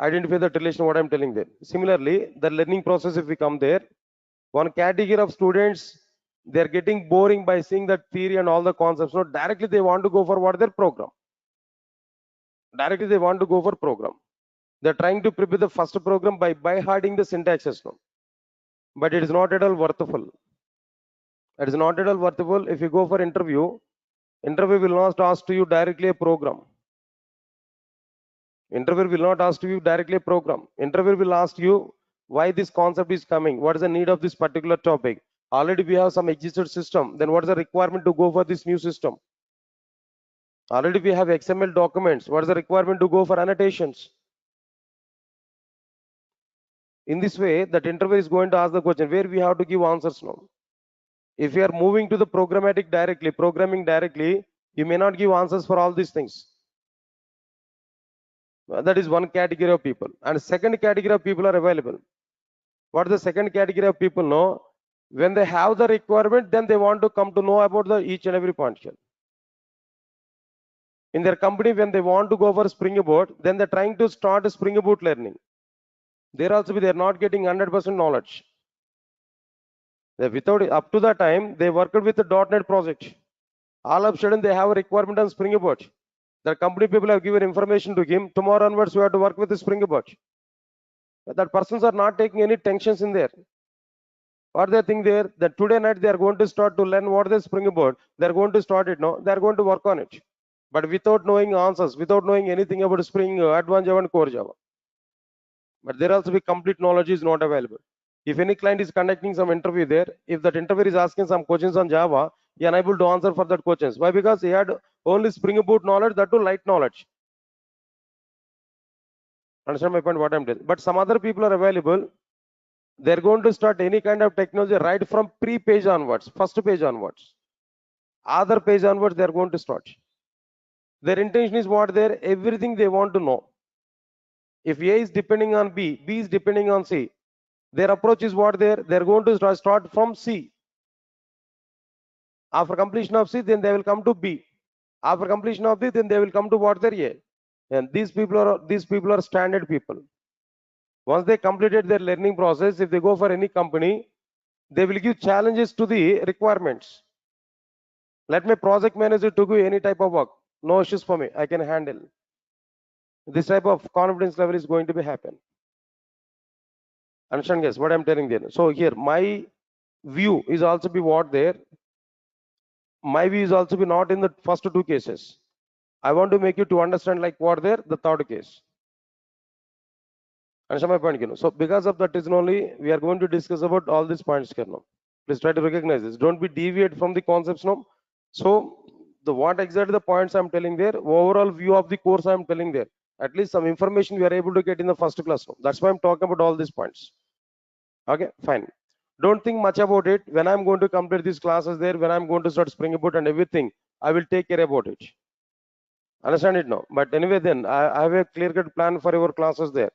Identify that relation, what I'm telling there. Similarly, the learning process, if we come there, one category of students, they're getting boring by seeing that theory and all the concepts. So directly they want to go for what their program. Directly they want to go for program. They're trying to prepare the first program by harding the syntaxes now. But it is not at all worthwhile. It is not at all worthwhile. If you go for interview will not ask to you directly a program. Interviewer will not ask you directly a program. Interviewer will ask you why this concept is coming. What is the need of this particular topic? Already we have some existed system. Then what is the requirement to go for this new system? Already we have XML documents. What is the requirement to go for annotations? In this way, that interviewer is going to ask the question where we have to give answers now. If you are moving to the programming directly, you may not give answers for all these things. That is one category of people. And second category of people are available. What is the second category of people know? When they have the requirement, then they want to come to know about the each and every point here. In their company, when they want to go for Spring Boot, then they're trying to start a Spring Boot learning. They're not getting 100% knowledge. Without up to that time, they worked with the .NET project. All of a sudden, they have a requirement on Spring Boot. The company people have given information to him. Tomorrow onwards, we have to work with the Spring Boot. That persons are not taking any tensions in there. What they think there that today night they are going to start to learn what the Spring Boot. They're going to start it now. They're going to work on it. But without knowing answers, without knowing anything about Spring, Advanced Java and Core Java. But there also be complete knowledge is not available. If any client is conducting some interview there, if that interviewer is asking some questions on Java, he is unable to answer for that questions. Why? Because he had only Spring Boot knowledge, that too light knowledge. Understand my point? What I'm telling. But some other people are available. They're going to start any kind of technology right from pre-page onwards, first page onwards, other page onwards. They're going to start. Their intention is what? There, everything they want to know. If A is depending on B, B is depending on C. Their approach is what? There, they're going to start from C. After completion of C, then they will come to B. After completion of B, then they will come to what? There A. And these people are standard people. Once they completed their learning process, if they go for any company, they will give challenges to the requirements. Let my project manager to do any type of work. No issues for me. I can handle. This type of confidence level is going to be happen. Understand, guys, what I'm telling there? So here, my view is also be what there. My view is also be not in the first two cases. I want to make you to understand like what there, the third case. Understand my point, you know? So because of that reason only, we are going to discuss about all these points here now. Please try to recognize this. Don't be deviate from the concepts now. So the what exactly the points I'm telling there, overall view of the course I'm telling there. At least some information we are able to get in the first class now. That's why I'm talking about all these points. Okay, fine. Don't think much about it. When I'm going to complete these classes there, when I'm going to start Spring Boot and everything, I will take care about it. Understand it now. But anyway, then I have a clear-cut plan for your classes there.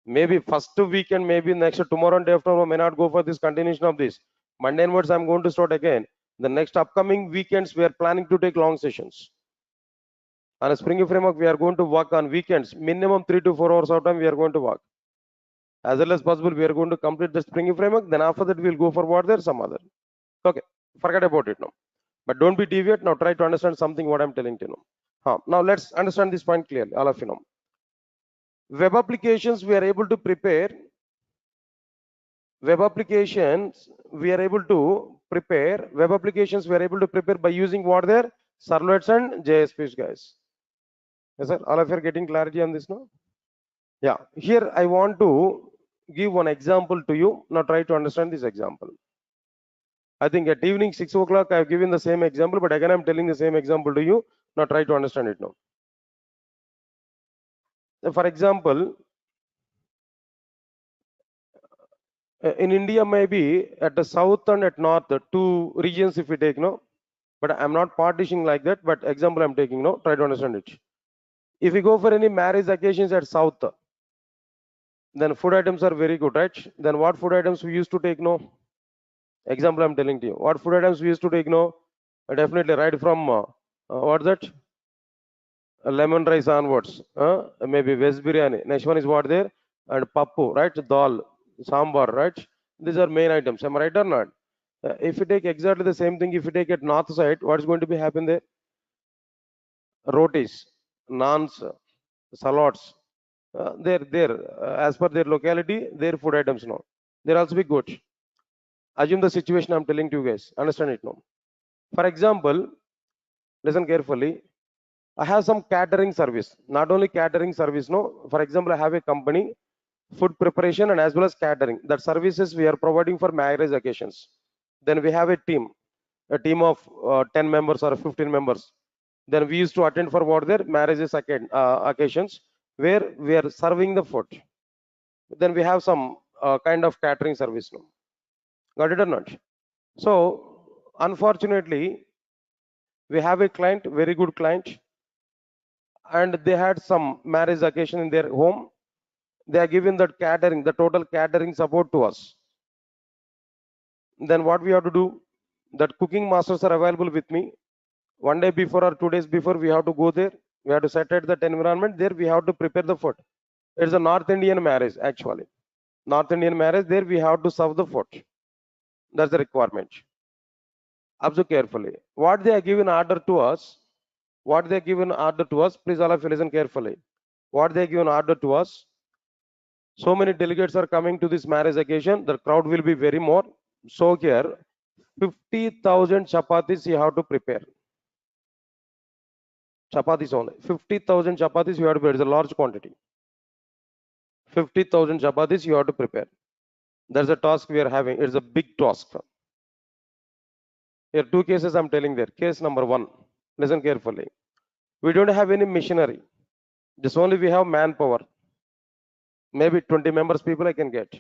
Maybe first weekend, maybe next tomorrow and day after, I may not go for this continuation of this. Monday onwards, I'm going to start again. The next upcoming weekends, we are planning to take long sessions. On a Spring framework, we are going to work on weekends, minimum 3 to 4 hours of time. We are going to work as well as possible. We are going to complete the Spring framework. Then after that, we'll go for what there some other. Okay, forget about it now. But don't be deviate now. Try to understand something what I'm telling you now. Now let's understand this point clearly, all of you know. Web applications we are able to prepare. Web applications we are able to prepare. Web applications we are able to prepare by using what there servlets and JSPs, guys. Yes, sir. All of you are getting clarity on this now. Yeah. Here I want to give one example to you. Now try to understand this example. I think at evening 6 o'clock I have given the same example, but again I'm telling the same example to you. Now try to understand it now. For example, in India maybe at the south and at north, the two regions if we take no, but I'm not partitioning like that. But example I'm taking no. Try to understand it. If we go for any marriage occasions at south, then food items are very good, right? Then what food items we used to take no? Example I'm telling to you. What food items we used to take no? Definitely right from what's that? Lemon rice onwards. Maybe veg biryani. Next one is what there? And pappu, right? Dal, sambar, right? These are main items. Am I right or not? If you take exactly the same thing, if you take at north side, what's going to be happen there? Rotis, naans, salads. As per their locality, their food items now. They're also be good. Assume the situation I'm telling to you guys. Understand it now. For example, listen carefully. I have some catering service. Not only catering service, no. For example, I have a company, food preparation and as well as catering. That services we are providing for marriage occasions. Then we have a team of 10 members or 15 members. Then we used to attend for what their marriages occasions where we are serving the food. Then we have some kind of catering service now. Got it or not? So unfortunately, we have a client, very good client, and they had some marriage occasion in their home. They are giving that catering, the total catering support to us. Then what we have to do? That cooking masters are available with me. One day before or 2 days before, we have to go there. We have to set at that environment. There we have to prepare the food. It's a North Indian marriage actually. North Indian marriage. There we have to serve the food. That's the requirement. Observe carefully. What they are given order to us. What they are given order to us. Please all of you listen carefully. What they are given order to us. So many delegates are coming to this marriage occasion. The crowd will be very more. So here, 50,000 chapatis you have to prepare. Chapatis only. 50,000 chapatis you have to prepare. It's a large quantity. 50,000 chapatis you have to prepare. That's a task we are having. It's a big task. Here, two cases I'm telling there. Case number one. Listen carefully. We don't have any machinery. Just only we have manpower. Maybe 20 members people I can get.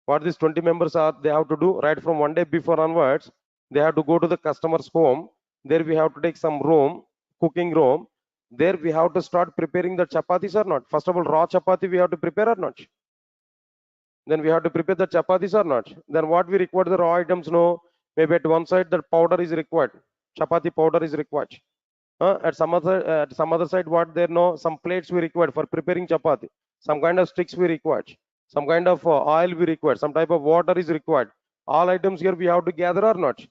What these 20 members are, they have to do right from one day before onwards. They have to go to the customer's home. There we have to take some room, cooking room. There we have to start preparing the chapatis or not. First of all, raw chapati we have to prepare or not. Then we have to prepare the chapatis or not. Then what we require the raw items, no. Maybe at one side the powder is required. Chapati powder is required. At some other side, what there no some plates we required for preparing chapati. Some kind of sticks we required. Some kind of oil we required. Some type of water is required. All items here we have to gather or not.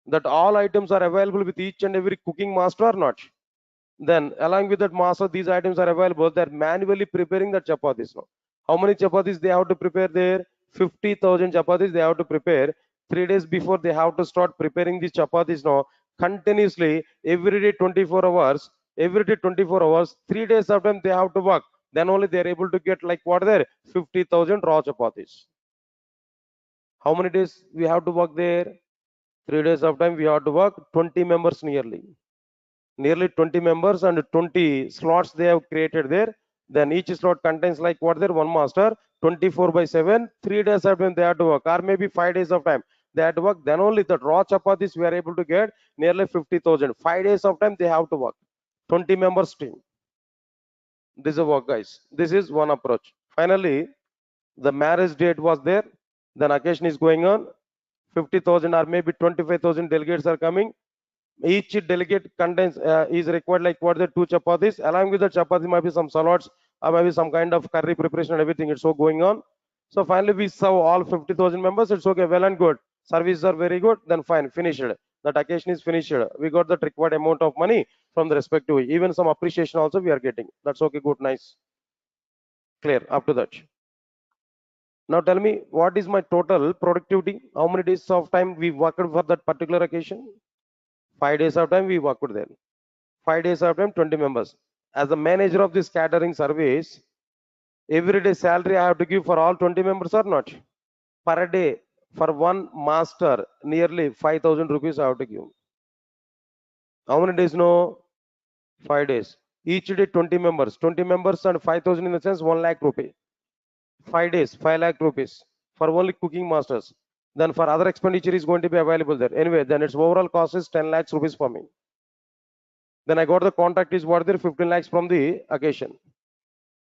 That all items are available with each and every cooking master or not. Then along with that master, these items are available. They're manually preparing the chapatis now. How many chapatis they have to prepare there? 50,000 chapatis they have to prepare. 3 days before they have to start preparing these chapatis now. Continuously, every day 24 hours. Every day 24 hours. 3 days of time they have to work. Then only they are able to get like what there? 50,000 raw chapatis. How many days we have to work there? 3 days of time we have to work. 20 members nearly 20 members and 20 slots they have created there. Then each slot contains like what there one master 24 by 7. 3 days of time they have to work, or maybe 5 days of time they have to work. Then only the raw chapatis we are able to get nearly 50,000. 5 days of time they have to work. 20 members team. This is a work, guys. This is one approach. Finally, the marriage date was there. Then occasion is going on. 50,000 or maybe 25,000 delegates are coming. Each delegate contains is required like what the two chapatis. Along with the chapati might be some salads or maybe some kind of curry preparation and everything. It's so going on. So finally we serve all 50,000 members. It's okay, well and good. Services are very good. Then fine, finished. That occasion is finished. We got the required amount of money from the respective. Even some appreciation also we are getting. That's okay, good, nice, clear. Up to that. Now tell me, what is my total productivity? How many days of time we worked for that particular occasion? 5 days of time we worked there. 5 days of time, 20 members. As the manager of this catering service, every day salary I have to give for all 20 members or not? Per day, for one master, nearly 5,000 rupees I have to give. How many days? No, 5 days. Each day 20 members. 20 members and 5,000 in the sense 1 lakh rupees. 5 days, 5 lakh rupees for only cooking masters. Then for other expenditure is going to be available there. Anyway, then its overall cost is 10 lakhs rupees for me. Then I got the contract is what there 15 lakhs from the occasion.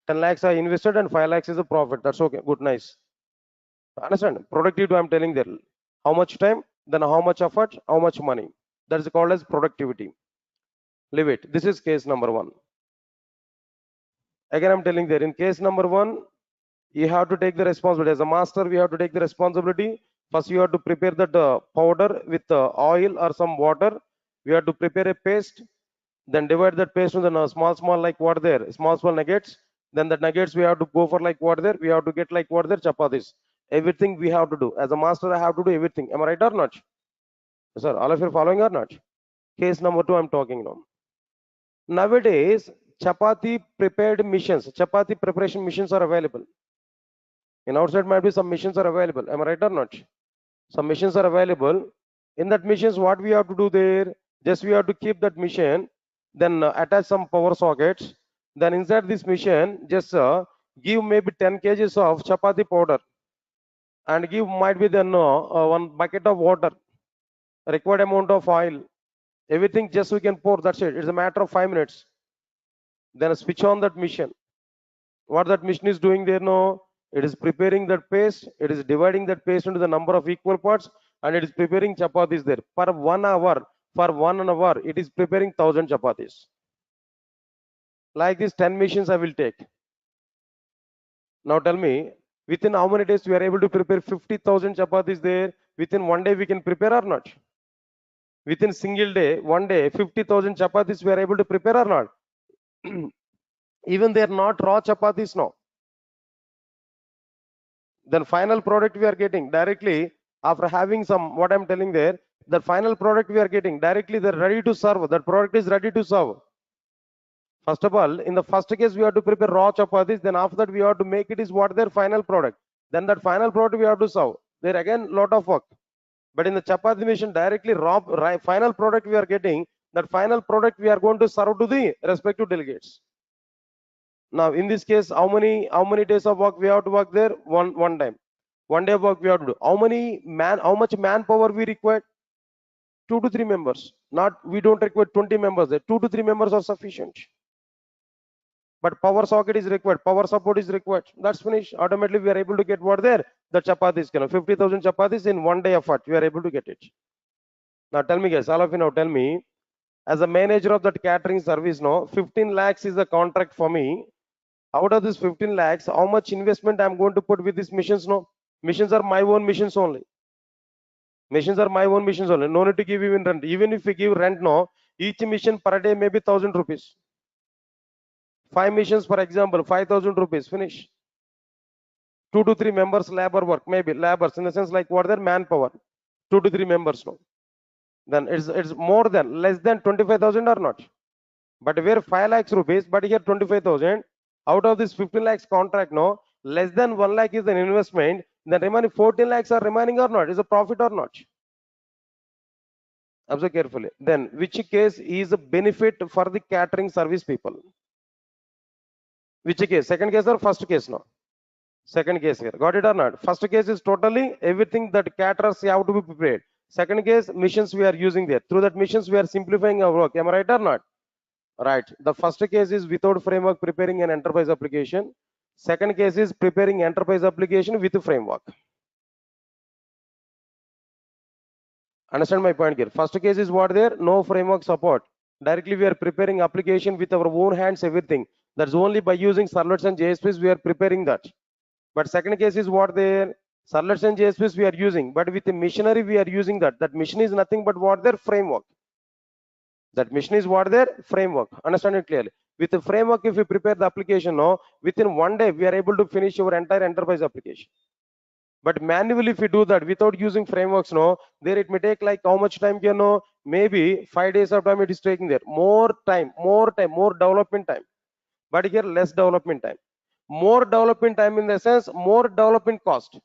10 lakhs I invested and 5 lakhs is the profit. That's okay. Good, nice. Understand? Productivity I'm telling there. How much time, then how much effort, how much money. That is called as productivity. Leave it. This is case number one. Again, I'm telling there in case number one, you have to take the responsibility. As a master, we have to take the responsibility. First, you have to prepare that powder with oil or some water. We have to prepare a paste. Then divide that paste into the small like what there, small nuggets. Then the nuggets we have to go for like what there. We have to get like what there chapatis. Everything we have to do. As a master, I have to do everything. Am I right or not? Sir, all of you are following or not? Case number two, I'm talking now. Nowadays, chapati prepared missions, chapati preparation missions are available. In outside might be some missions are available. Am I right or not? Some missions are available. In that missions, what we have to do there? Just we have to keep that mission, then attach some power sockets. Then inside this mission, just give maybe 10 kgs of chapati powder, and give might be then 1 bucket of water, required amount of oil, everything just we can pour. That's it. It's a matter of 5 minutes. Then switch on that mission. What that mission is doing there now? It is preparing that paste. It is dividing that paste into the number of equal parts, and it is preparing chapatis there. Per 1 hour, for 1 hour, it is preparing 1,000 chapatis. Like this, 10 missions I will take. Now tell me, within how many days we are able to prepare 50,000 chapatis there? Within 1 day we can prepare or not? Within single day, 1 day, 50,000 chapatis we are able to prepare or not? Even they are not raw chapatis now. Then final product we are getting directly after having some what I'm telling there. The final product we are getting directly, they're ready to serve. That product is ready to serve. First of all, in the first case, we have to prepare raw chapatis. Then after that, we have to make it is what their final product. Then that final product we have to serve. There again, lot of work. But in the chapati mission, directly raw final product we are getting. That final product we are going to serve to the respective delegates. Now, in this case, how many days of work we have to work there? One time. 1 day work we have to do. How much manpower we require? 2 to 3 members. Not, we don't require 20 members there. 2 to 3 members are sufficient. But power socket is required, power support is required. That's finished. Automatically we are able to get what there? The chapatis, 50,000 chapatis in 1 day effort. We are able to get it. Now tell me guys, all of you now tell me, as a manager of that catering service, no, 15 lakhs is the contract for me. Out of this 15 lakhs, how much investment I'm going to put with these missions? No, missions are my own missions only. Missions are my own missions only. No need to give even rent. Even if we give rent, no, each mission per day maybe 1,000 rupees. 5 missions, for example, 5,000 rupees. Finish. 2 to 3 members labor work, maybe labors in the sense like what their manpower. 2 to 3 members, no. Then it's more than less than 25,000 or not. But where 5 lakhs rupees, but here 25,000. Out of this 15 lakhs contract, no, less than 1 lakh is an investment. The remaining 14 lakhs are remaining or not? Is a profit or not? Observe carefully. Then which case is a benefit for the catering service people? Which case? Second case or first case? No. Second case here. Got it or not? First case is totally everything that caterers have to be prepared. Second case, missions we are using there. Through that missions we are simplifying our work. Am I right or not? Right. The first case is without framework preparing an enterprise application. Second case is preparing enterprise application with framework. Understand my point here. First case is what there? No framework support. Directly we are preparing application with our own hands, everything. That's only by using servlets and JSPs we are preparing that. But second case is what there? Servlets and JSPs we are using, but with the machinery we are using that. That machine is nothing but what their framework. That mission is what their framework. Understand it clearly. With the framework, if we prepare the application, no, within 1 day we are able to finish our entire enterprise application. But manually, if we do that without using frameworks, no, there it may take like how much time, you know, maybe 5 days of time it is taking there. More time, more development time. But here less development time. More development time in the sense more development cost.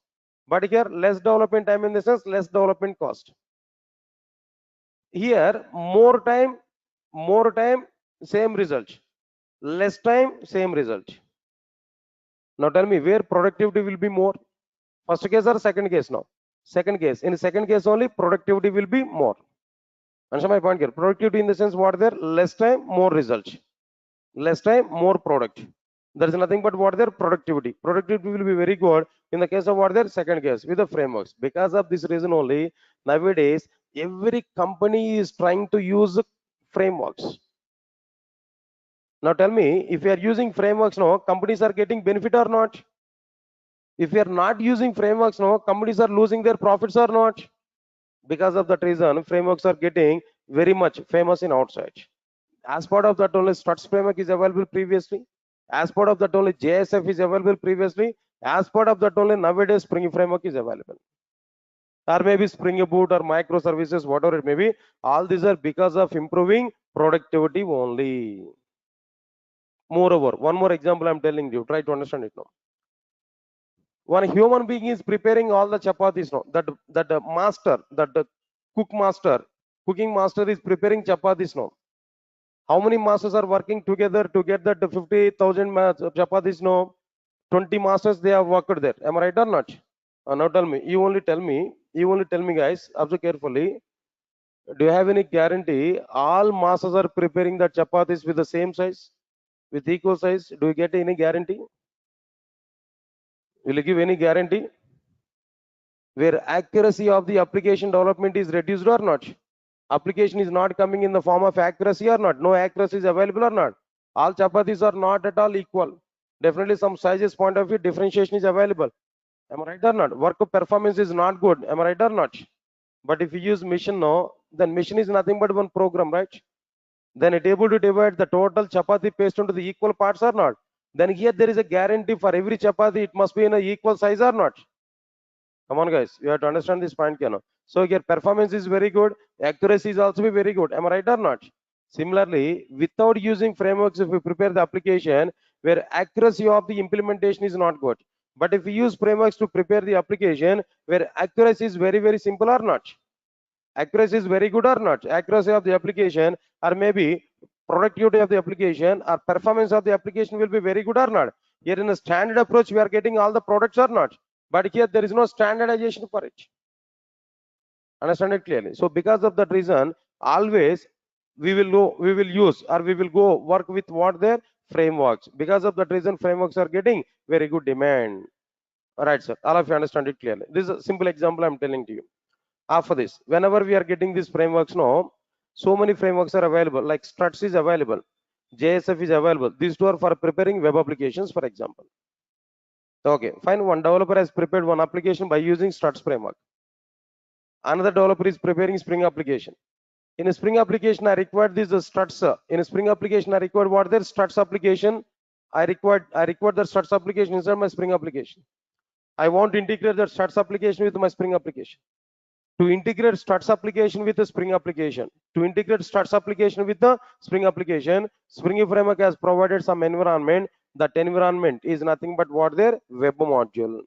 But here less development time in the sense less development cost. Here more time, same result. Less time, same result. Now tell me where productivity will be more. First case or second case now? Second case. In second case only productivity will be more. Understand my point here? Productivity in the sense what there? Less time, more result. Less time, more product. There is nothing but what their productivity. Productivity will be very good in the case of what their second case with the frameworks. Because of this reason only, nowadays every company is trying to use frameworks. Now tell me, if you are using frameworks now, companies are getting benefit or not? If you are not using frameworks now, companies are losing their profits or not? Because of that reason, frameworks are getting very much famous in outside. As part of that only Struts framework is available previously. As part of that only JSF is available previously. As part of that only nowadays Spring framework is available. Or maybe Spring Boot or microservices, whatever it may be. All these are because of improving productivity only. Moreover, one more example I'm telling you. Try to understand it now. One human being is preparing all the chapatis now. That master, that cooking master is preparing chapatis now. How many masters are working together to get that 50,000 chapatis? No, 20 masters they have worked there. Am I right or not? Now tell me. You only tell me, guys. Observe carefully. Do you have any guarantee all masters are preparing the chapatis with the same size, with equal size? Do you get any guarantee? Will you give any guarantee? Where accuracy of the application development is reduced or not? Application is not coming in the form of accuracy or not? No accuracy is available or not? All chapatis are not at all equal. Definitely some sizes point of view differentiation is available. Am I right or not? Work performance is not good. Am I right or not? But if you use mission now, then mission is nothing but one program, right? Then it able to divide the total chapati paste into the equal parts or not? Then here there is a guarantee for every chapati it must be in a equal size or not? Come on guys, you have to understand this point, so here performance is very good, accuracy is also very good. Am I right or not? Similarly, without using frameworks, if we prepare the application where accuracy of the implementation is not good, but if we use frameworks to prepare the application where accuracy is very simple or not, accuracy is very good or not, accuracy of the application or maybe productivity of the application or performance of the application will be very good or not. Here in a standard approach we are getting all the products or not, But here there is no standardization for it. Understand it clearly. So because of that reason, always we will use or we will go work with what their frameworks. Because of that reason, frameworks are getting very good demand. All right, sir. All of you understand it clearly. This is a simple example I'm telling to you. After this, whenever we are getting these frameworks now, so many frameworks are available, like Struts is available, JSF is available. These two are for preparing web applications, for example. Okay, fine. One developer has prepared one application by using Struts framework. Another developer is preparing Spring application. In a Spring application, I required these Struts. In a Spring application, I required what their Struts application. I required the Struts application inside my Spring application. I want to integrate that Struts application with my Spring application. To integrate Struts application with the Spring application, to integrate Struts application with the Spring application, Spring framework has provided some environment. That environment is nothing but what their web module.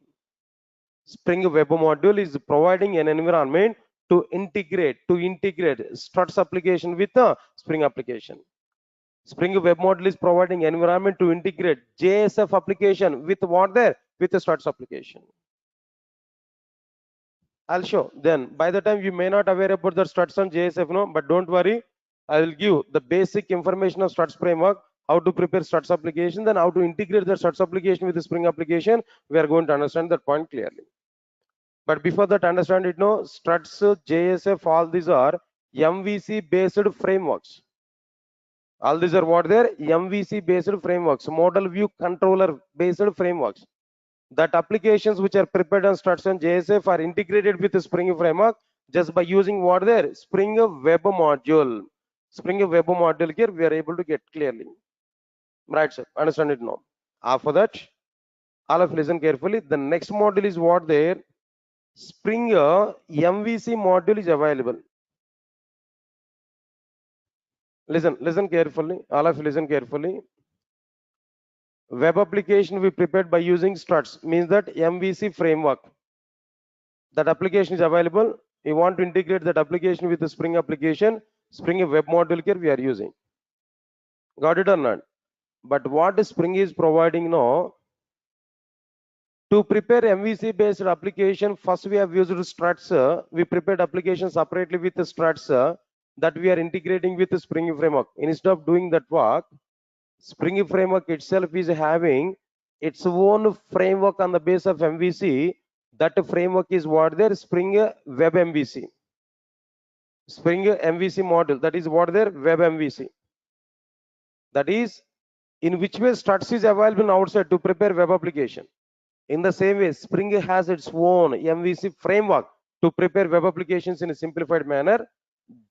Spring web module is providing an environment to integrate Struts application with the Spring application. Spring web module is providing environment to integrate JSF application with what there with the Struts application. I'll show. Then by the time you may not aware about the Struts and JSF, no, but don't worry. I will give the basic information of Struts framework, how to prepare Struts application, then how to integrate the Struts application with the Spring application. We are going to understand that point clearly. But before that, understand it, no, Struts, JSF, all these are MVC based frameworks. All these are what they're MVC based frameworks, model view controller based frameworks. That applications which are prepared on Struts and JSF are integrated with the Spring framework just by using what there Spring web module. Spring web module here we are able to get clearly. Right, sir. Understand it now. After that, all of listen carefully. The next module is what there Spring MVC module is available. Listen carefully. All of you listen carefully. Web application we prepared by using Struts means that MVC framework. That application is available. We want to integrate that application with the Spring application. Spring web module here we are using. Got it or not? But what Spring is providing now, to prepare MVC based application, first we have used Struts. We prepared application separately with the Struts that we are integrating with the Spring framework. Instead of doing that work, Spring framework itself is having its own framework on the base of MVC. That framework is what their Spring web MVC. Spring MVC module, that is what their web MVC. That is in which way Struts is available outside to prepare web application. In the same way, Spring has its own MVC framework to prepare web applications in a simplified manner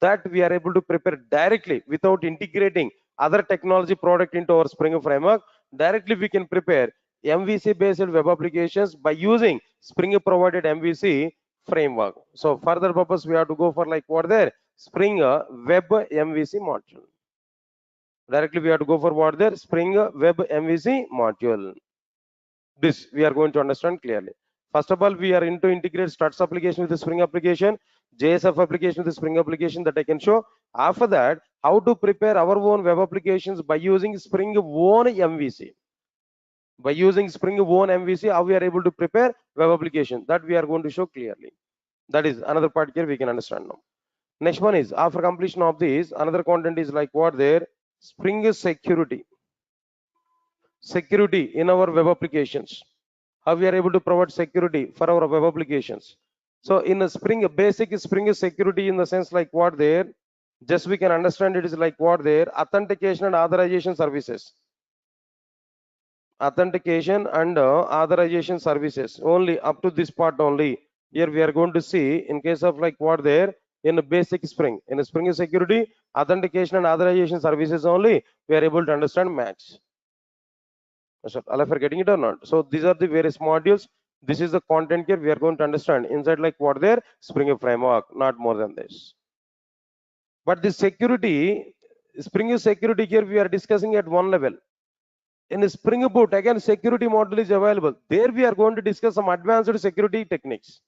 that we are able to prepare directly without integrating other technology product into our Spring framework. Directly we can prepare MVC based web applications by using Spring provided MVC framework. So further purpose we have to go for like what there Spring web MVC module. Directly we have to go for what there Spring web MVC module. This we are going to understand clearly. First of all, we are into integrate Struts application with the Spring application, JSF application with the Spring application that I can show. After that, how to prepare our own web applications by using Spring own MVC. By using Spring own MVC, how we are able to prepare web application that we are going to show clearly. That is another part here we can understand now. Next one is after completion of this, another content is like what there Spring security. Security in our web applications. How we are able to provide security for our web applications. So in a Spring, a basic Spring security in the sense like what there, just we can understand it is like what there, authentication and authorization services. Authentication and authorization services only up to this part only. Here we are going to see in case of like what there in a basic Spring, in a Spring security, authentication and authorization services only, we are able to understand max. All of you are getting it or not? So these are the various modules. This is the content here we are going to understand inside like what their Spring framework, not more than this. But the security, Spring security here we are discussing at one level. In Spring Boot, again security module is available. There we are going to discuss some advanced security techniques.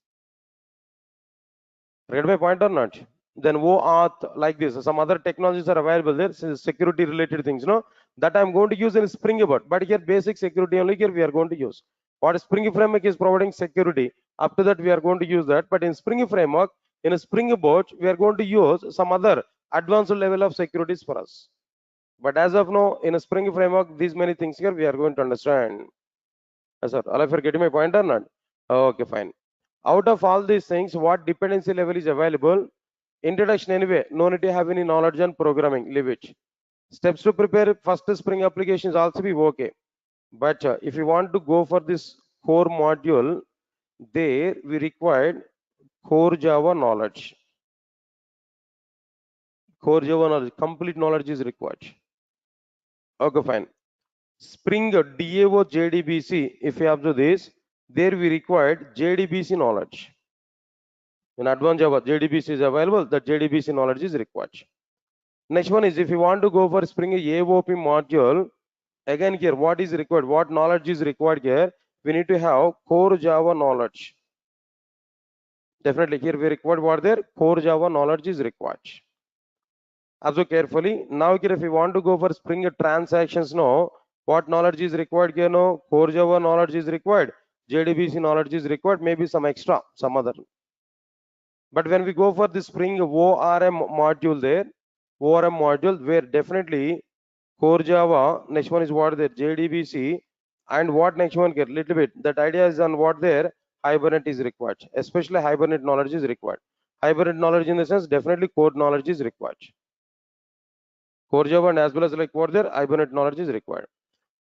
Read my point or not? Then OAuth like this, some other technologies are available there, security related things, no? That I'm going to use in Spring Boot, but here basic security only here we are going to use. What Spring Framework is providing security. Up to that, we are going to use that. But in Spring Framework, in a Spring Boot, we are going to use some other advanced level of securities for us. But as of now, in a Spring Framework, these many things here we are going to understand. Yes, sir. All of you are getting my point or not? Okay, fine. Out of all these things, what dependency level is available? Introduction anyway. No need to have any knowledge on programming. Leave it. Steps to prepare first Spring applications also be okay. But if you want to go for this core module, there we required core Java knowledge. Core Java knowledge, complete knowledge is required. Okay, fine. Spring DAO JDBC, if you observe this, there we required JDBC knowledge. In advanced Java, JDBC is available, the JDBC knowledge is required. Next one is if you want to go for Spring AOP module, again here, what is required? What knowledge is required here? We need to have core Java knowledge. Definitely here we required what there? Core Java knowledge is required. Observe carefully. Now here if you want to go for Spring transactions, no, what knowledge is required here? No, core Java knowledge is required. JDBC knowledge is required. Maybe some extra, some other. But when we go for the Spring ORM module there, ORM module where definitely core Java, next one is what there, JDBC, and what next one get little bit. That idea is on what there, Hibernate is required. Especially Hibernate knowledge is required. Hibernate knowledge in the sense definitely core knowledge is required. Core Java and as well as like what there, Hibernate knowledge is required.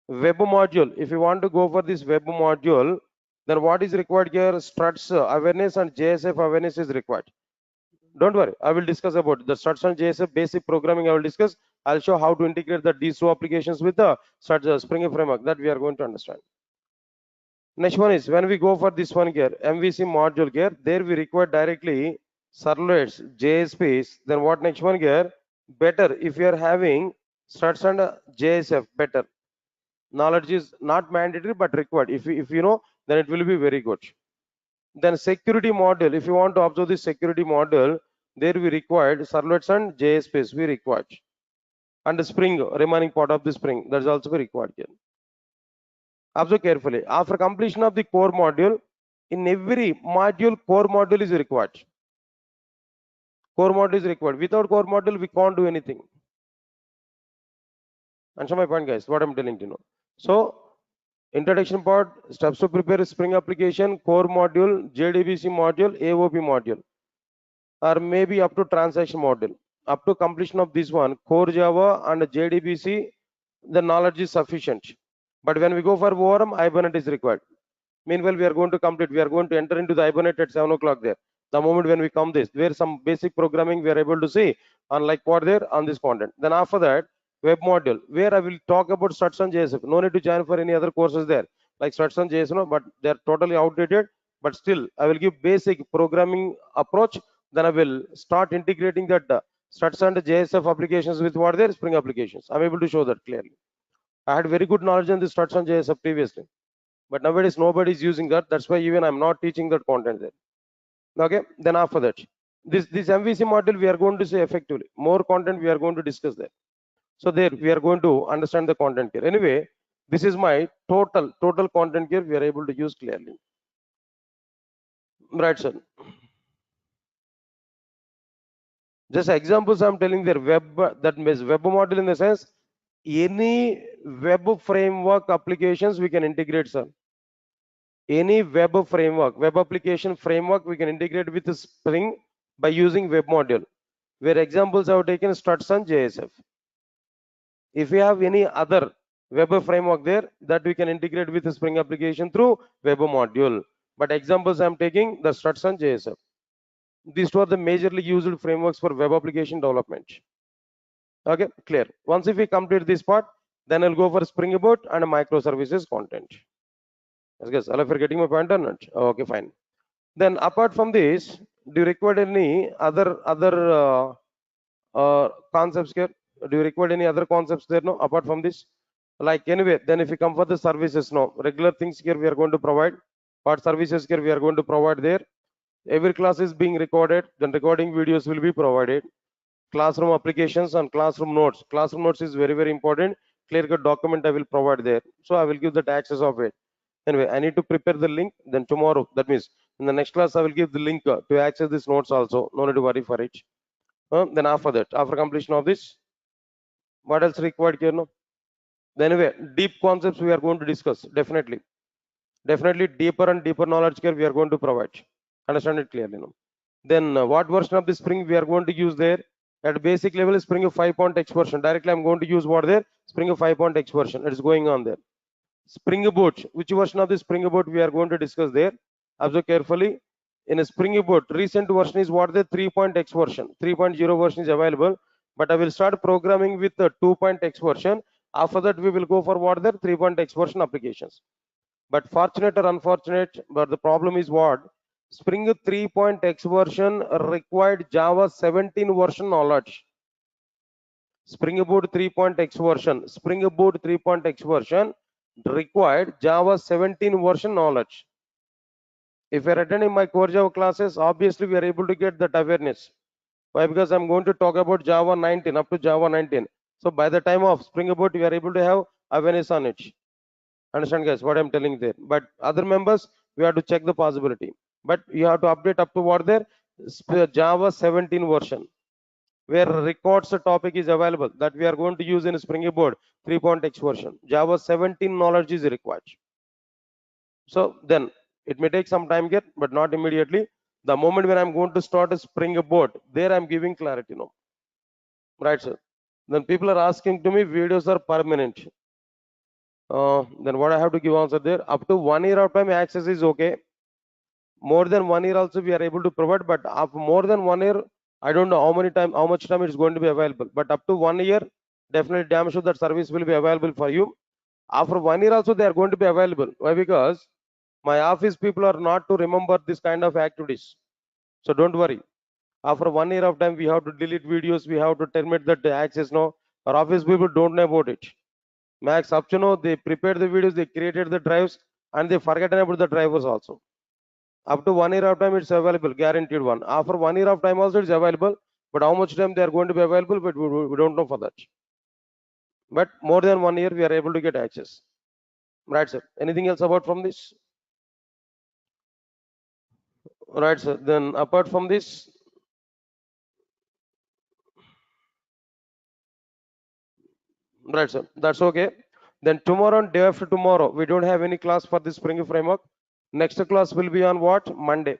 Web module, if you want to go for this web module, then what is required here? Struts awareness and JSF awareness is required. Don't worry, I will discuss about the struts and JSF basic programming. I will discuss. I'll show how to integrate these two applications with the struts, Spring Framework that we are going to understand. Next one is when we go for this one here, MVC module here, there we require directly servlets, JSPs. Then what next one here? Better if you are having struts and JSF, better. Knowledge is not mandatory but required. If you know, then it will be very good. Then security model, if you want to observe this security model, there we required servlets and JSPs we required. And the Spring, remaining part of the Spring, that is also required here. Observe carefully. After completion of the core module, in every module, core module is required. Core module is required. Without core module, we can't do anything. Answer my point, guys. What I'm telling you now. So, introduction part, steps to prepare Spring application, core module, JDBC module, AOP module, or maybe up to transaction module. Up to completion of this one, core Java and JDBC, the knowledge is sufficient. But when we go for ORM, Hibernate is required. Meanwhile, we are going to complete. We are going to enter into the Hibernate at 7 o'clock there. The moment when we come this, where some basic programming we are able to see, unlike what there on this content. Then after that, web module, where I will talk about struts and JSF. No need to join for any other courses there, like struts and JSF, no, but they are totally outdated. But still, I will give basic programming approach. Then I will start integrating that struts and JSF applications with what there Spring applications. I'm able to show that clearly. I had very good knowledge on the struts and JSF previously, but nowadays nobody is using that. That's why even I'm not teaching that content there. Okay, then after that, this MVC model we are going to say effectively. More content we are going to discuss there. So there we are going to understand the content here. Anyway, this is my total content here we are able to use clearly. Right, sir. Just examples I'm telling there. Web, that means web model in the sense any web framework applications we can integrate, sir. Any web framework, web application framework we can integrate with Spring by using web module. Where examples I have taken struts and JSF. If we have any other web framework there that we can integrate with the Spring application through web module. But examples I'm taking the struts and JSF. These two are the majorly used frameworks for web application development. Okay, clear. Once if we complete this part, then I'll go for Spring Boot and microservices content. Yes, guys, all of you are getting my point or not? Okay, fine. Then apart from this, do you require any other concepts here? Do you require any other concepts there? No, apart from this, like anyway, then if you come for the services, no, regular things here we are going to provide. What services here we are going to provide there? Every class is being recorded. Then recording videos will be provided. Classroom applications and classroom notes. Classroom notes is very important. Clear cut document I will provide there. So I will give that access of it. Anyway, I need to prepare the link. Then tomorrow, that means in the next class, I will give the link to access these notes also. No need to worry for it. Then after that, after completion of this, what else required here? No. Then anyway, deep concepts we are going to discuss. Definitely deeper and deeper knowledge here we are going to provide. Understand it clearly. No. Then what version of the Spring we are going to use there? At basic level, Spring 5.x version. Directly, I'm going to use what there? Spring 5.x version. It is going on there. Spring Boot, which version of the Spring Boot we are going to discuss there? Observe carefully. In a Spring Boot, recent version is what the 3.x version. 3.0 version is available, but I will start programming with the 2.x version. After that, we will go for what the 3.x version applications. But fortunate or unfortunate, but the problem is what? Spring 3.x version required Java 17 version knowledge. Spring Boot 3.x version, Spring Boot 3.x version required Java 17 version knowledge. If you're attending my core Java classes, obviously we are able to get that awareness. Why? Because I'm going to talk about Java 19 up to Java 19. So by the time of Spring Boot, we are able to have awareness on it. Understand, guys, what I'm telling there? But other members, we have to check the possibility. But you have to update up to what there? Java 17 version, where records topic is available that we are going to use in Spring Boot 3.x version. Java 17 knowledge is required. So then it may take some time here, but not immediately. The moment when I'm going to start a Spring Boot, there I'm giving clarity. No, right, sir? Then people are asking to me, videos are permanent. Then what I have to give answer there? Up to 1 year of time, access is okay. More than 1 year also we are able to provide, but after more than 1 year, I don't know how much time it's going to be available. But up to 1 year, definitely damn sure that service will be available for you. After 1 year also they are going to be available. Why? Because my office people are not to remember this kind of activities. So don't worry. After 1 year of time, we have to delete videos, we have to terminate that access. No, our office people don't know about it. Max up to know they prepared the videos, they created the drives, and they forgotten about the drivers also. Up to 1 year of time, it's available, guaranteed one. After 1 year of time also, it's available. But how much time they are going to be available, but we don't know for that. But more than 1 year, we are able to get access. Right, sir. Anything else about from this? Right, sir. Then apart from this, right, sir. That's okay. Then tomorrow and day after tomorrow, we don't have any class for this Spring framework. Next class will be on what? Monday.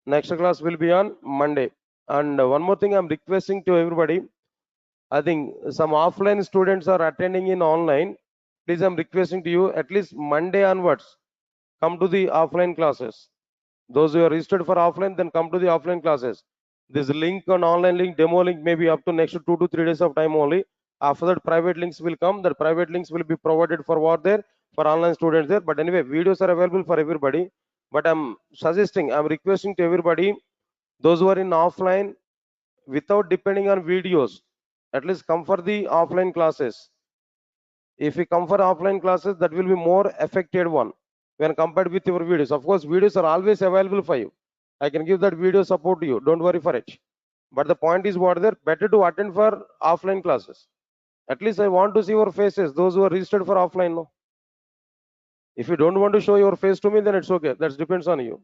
Next class will be on Monday. And one more thing I'm requesting to everybody. I think some offline students are attending in online. Please, I'm requesting to you at least Monday onwards, come to the offline classes. Those who are registered for offline, then come to the offline classes. This link on online link, demo link, maybe up to next 2 to 3 days of time only. After that, private links will come. That private links will be provided for what there? For online students there. But anyway, videos are available for everybody. But I'm requesting to everybody, those who are in offline, without depending on videos, at least come for the offline classes. If you come for offline classes, that will be more effective one when compared with your videos. Of course, videos are always available for you. I can give that video support to you. Don't worry for it. But the point is what there, better to attend for offline classes. At least I want to see your faces, those who are registered for offline. No. If you don't want to show your face to me, then it's okay. That depends on you.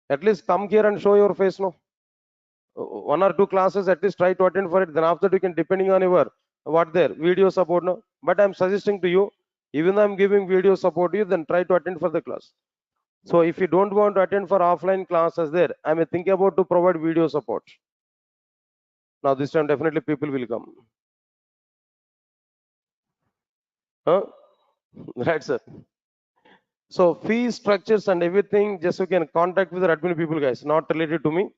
At least come here and show your face. No. 1 or 2 classes at least try to attend for it. Then after that you can, depending on your what there video support. No, but I'm suggesting to you, even though I'm giving video support to you, then try to attend for the class. So if you don't want to attend for offline classes there, I may think about to provide video support. Now this time definitely people will come. Huh? Right, sir. So fee structures and everything, just you can contact with the admin people, guys, not related to me.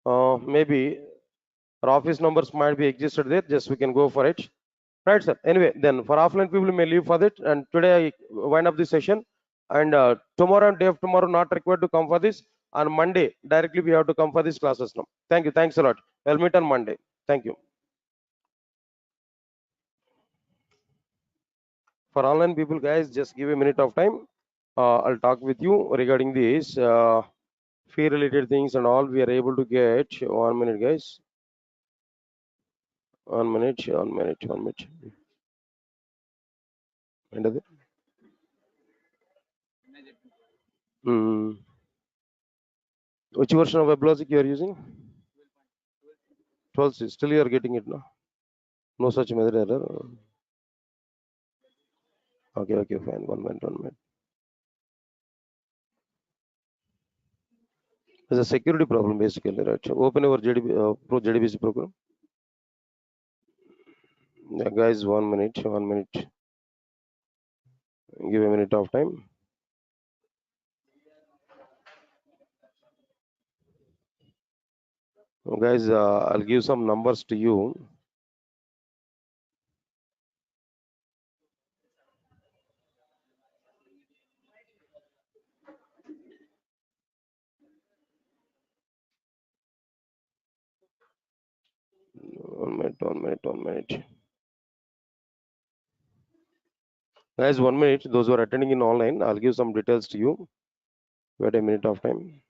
Maybe our office numbers might be existed there. Just we can go for it. Right, sir. Anyway, then for offline people may leave for that. And today I wind up this session. And tomorrow and day of tomorrow not required to come for this. On Monday directly we have to come for these classes now. Thank you. Thanks a lot. We'll meet on Monday. Thank you. For online people, guys, just give a minute of time. I'll talk with you regarding this fee related things and all. We are able to get 1 minute, guys. 1 minute. 1 minute. 1 minute. End of it. Mm. Which version of WebLogic you are using? 12C. Still you are getting it, no? No such major error. Okay, okay, fine. 1 minute, 1 minute. It's a security problem basically, right? Open our Pro JDBC program. Yeah, guys, 1 minute, 1 minute. Give a minute of time. Guys, I'll give some numbers to you. One minute, 1 minute, 1 minute. Guys, 1 minute. Those who are attending in online, I'll give some details to you. Wait a minute of time.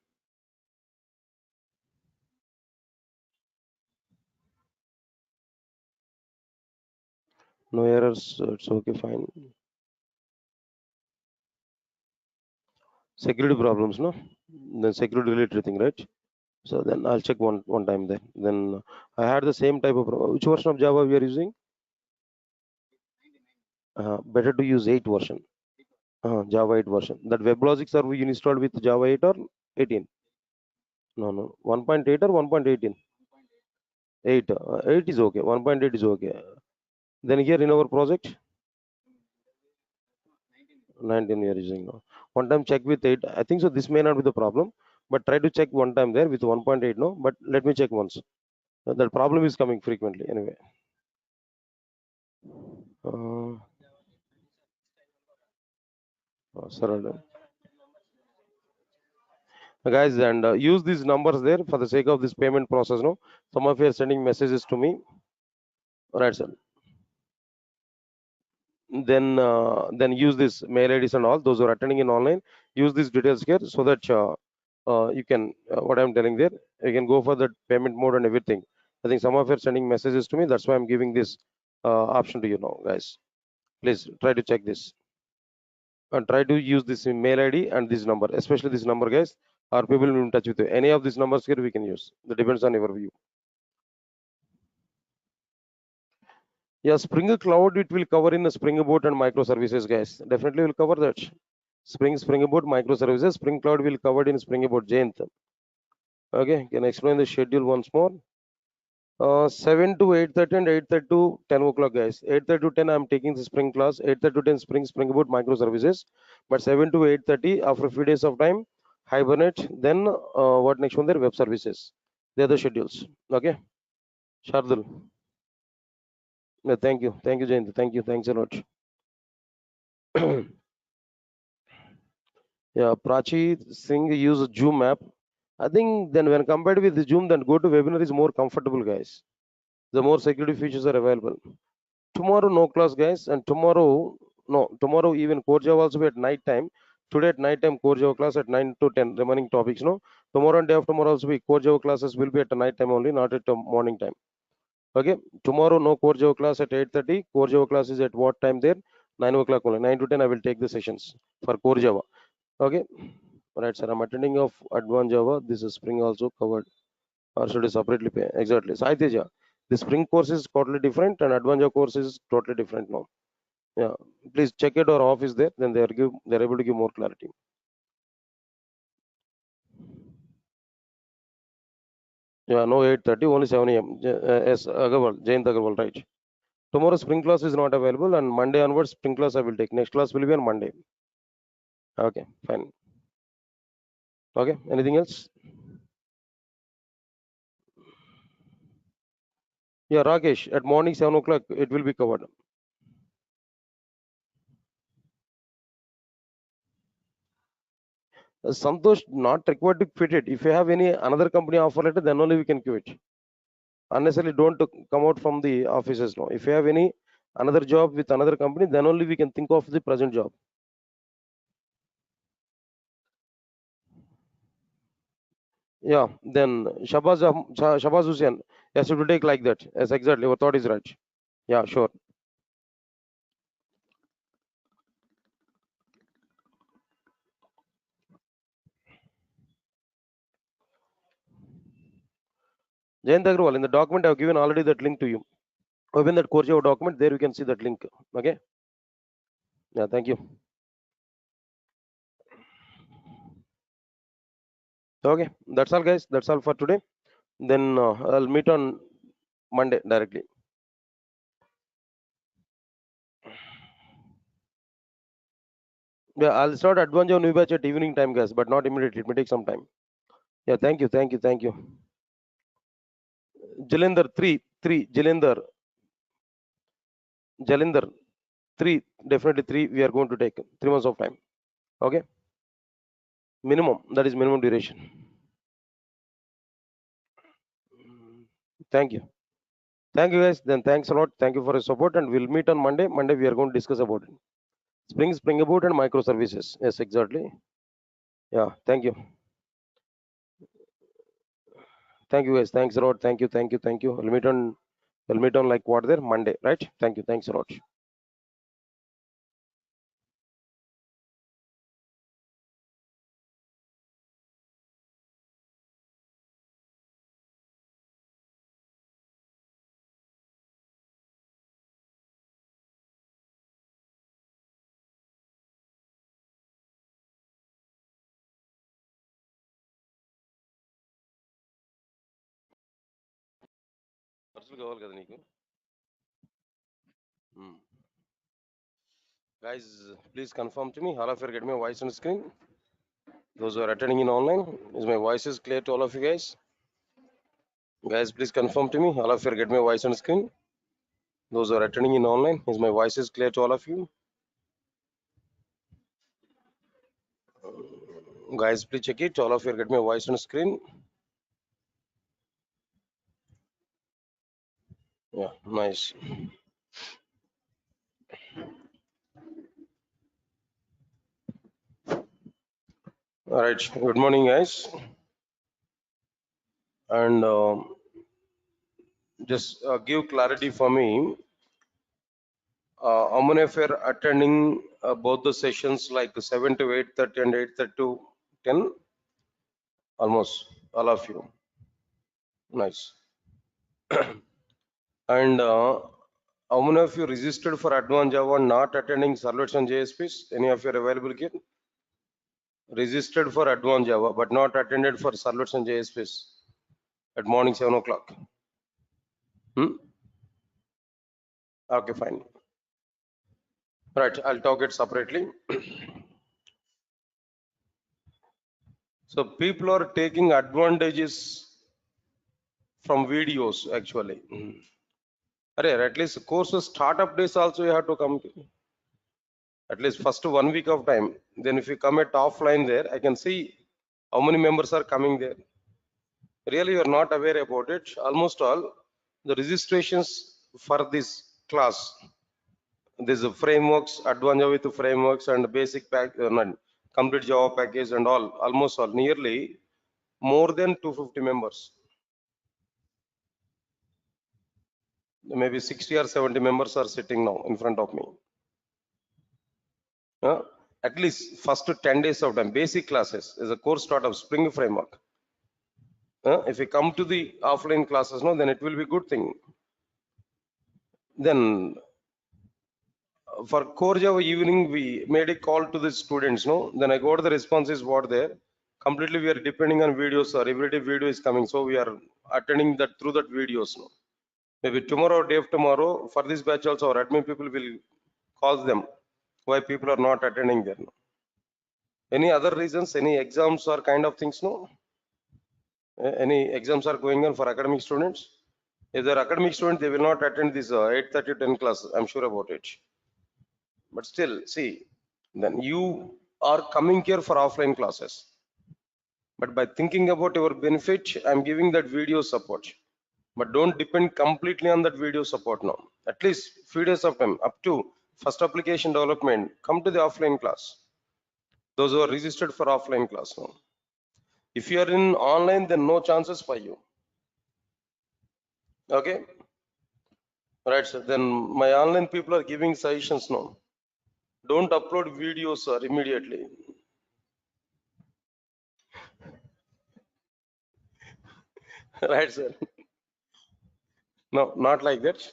No errors. It's okay, fine. Security problems, no? The security related thing, right? So then I'll check one time then. Then I had the same type of which version of Java we are using? Better to use 8 version. Java 8 version. That WebLogic server you installed with Java 8 or 18? No, no. 1.8 or 1.18? 8. 8 is okay. 1.8 is okay. Then here in our project, 19 we are using now. One time check with 8. I think so. This may not be the problem, but try to check one time there with 1.8. No, but let me check once. That problem is coming frequently anyway. Uh, Sorry. Guys, and use these numbers there for the sake of this payment process. No, some of you are sending messages to me. All right, sir. Then use this mail IDs and all those who are attending in online. Use these details here so that you can what I'm telling there. You can go for the payment mode and everything. I think some of you are sending messages to me. That's why I'm giving this option to you now, guys. Please try to check this and try to use this mail ID and this number, especially this number, guys. Our people will be in touch with you. Any of these numbers here we can use. That depends on your view. Yeah, Spring Cloud it will cover in Spring Boot and microservices, guys. Definitely will cover that. Spring Boot microservices. Spring Cloud will cover in Spring Boot. Jayanth. Okay, can I explain the schedule once more? 7 to 8:30 and 8:30 to 10 o'clock, guys. 8:30 to 10, I'm taking the Spring class. 8:30 to 10 Spring Boot microservices. But 7 to 8:30 after a few days of time, Hibernate. Then what next one? There web services. The other schedules. Okay, Shardul. Yeah, thank you, Jayanth. Thank you, thanks a lot. Yeah, Prachi Singh use Zoom app. I think then when compared with Zoom, then go to webinar is more comfortable, guys. The more security features are available. Tomorrow no class, guys, and tomorrow even core Java also be at night time. Today at night time core Java class at 9 to 10 remaining topics. No, tomorrow and day after tomorrow also be core Java classes will be at the night time only, not at the morning time. Okay, tomorrow no core Java class at 8:30. Core Java class is at what time there? 9 o'clock only. 9 to 10 I will take the sessions for core Java. Okay. Right, sir. I'm attending of advanced Java. This is Spring also covered, or should I separately pay? Exactly. Sai Teja, the Spring course is totally different, and advanced Java course is totally different now. Yeah, please check it or off is there. Then they're able to give more clarity. Yeah, no 8:30, only 7 a.m. Yes, Agarwal, Jayant Agarwal, right. Tomorrow Spring class is not available, and Monday onwards Spring class I will take. Next class will be on Monday. Okay, fine. Okay, anything else? Yeah, Rakesh, at morning 7 o'clock it will be covered. Santosh not required to quit it. If you have any another company offer letter, then only we can quit. Unnecessarily don't come out from the offices now. If you have any another job with another company, then only we can think of the present job. Yeah, then Shabaz Hussain. Yes, it will take like that. Yes, exactly. Your thought is right. Yeah, sure. Jayant Agrawal, in the document I have given already that link to you. Open that Core Java document, there you can see that link. Okay. Yeah, thank you. Okay, that's all, guys. That's all for today. Then I'll meet on Monday directly. Yeah, I'll start advanced on new batch at evening time, guys, but not immediately. It may take some time. Yeah, thank you, thank you, thank you. Jalender 3, Jalender 3, definitely 3. We are going to take 3 months of time. Okay, minimum. That is minimum duration. Thank you. Thank you, guys. Then thanks a lot. Thank you for your support, and we'll meet on Monday. Monday we are going to discuss about it. Spring Boot and microservices. Yes, exactly. Yeah. Thank you. Thank you, guys. Thanks a lot. Thank you. Thank you. Thank you. We'll meet on. We'll meet on like what there Monday, right? Thank you. Thanks a lot. ఖర్చులు కావాలి కదా నీకు guys, please confirm to me all of you are getting my voice on screen. Those who are attending in online, is my voice is clear to all of you guys? Guys, please confirm to me all of you are getting my voice on screen. Those who are attending in online, is my voice is clear to all of you? Guys, please check it. All of you are getting my voice on screen. Yeah, nice. All right. Good morning, guys. And just give clarity for me. How many of you are attending both the sessions like 7 to 8:30 and 8:30 to 10? Almost all of you. Nice. And how many of you registered for Advanced Java not attending servlets and JSPs? Any of you are available here? Registered for Advanced Java but not attended for servlets and JSPs at morning 7 o'clock. Okay, fine. Right, I'll talk it separately. So people are taking advantages from videos actually. At least courses startup days also you have to come at least first 1 week of time. Then if you come at offline there, I can see how many members are coming there. Really, you are not aware about it. Almost all the registrations for this class, these frameworks, advanced Java with frameworks and basic pack, complete Java package and all, almost all, nearly more than 250 members. Maybe 60 or 70 members are sitting now in front of me. At least first 10 days of time, basic classes is a course start of Spring framework. If we come to the offline classes, no, then it will be good thing. Then for core Java evening, we made a call to the students, no? Then I got the responses what there. Completely we are depending on videos or every day video is coming. So we are attending that through that videos, no? Maybe tomorrow or day of tomorrow, for this batch also our admin people will call them why people are not attending there. No? Any other reasons, any exams or kind of things, no? Any exams are going on for academic students? If they're academic students, they will not attend this 8:30 to 10 class. I'm sure about it. But still, see, then you are coming here for offline classes. But by thinking about your benefit, I'm giving that video support. But don't depend completely on that video support now. At least few days of time, up to first application development, come to the offline class. Those who are registered for offline class now. If you are in online, then no chances for you. Okay. Right, sir. Then my online people are giving suggestions now. Don't upload videos, sir, immediately. Right, sir. No, not like that.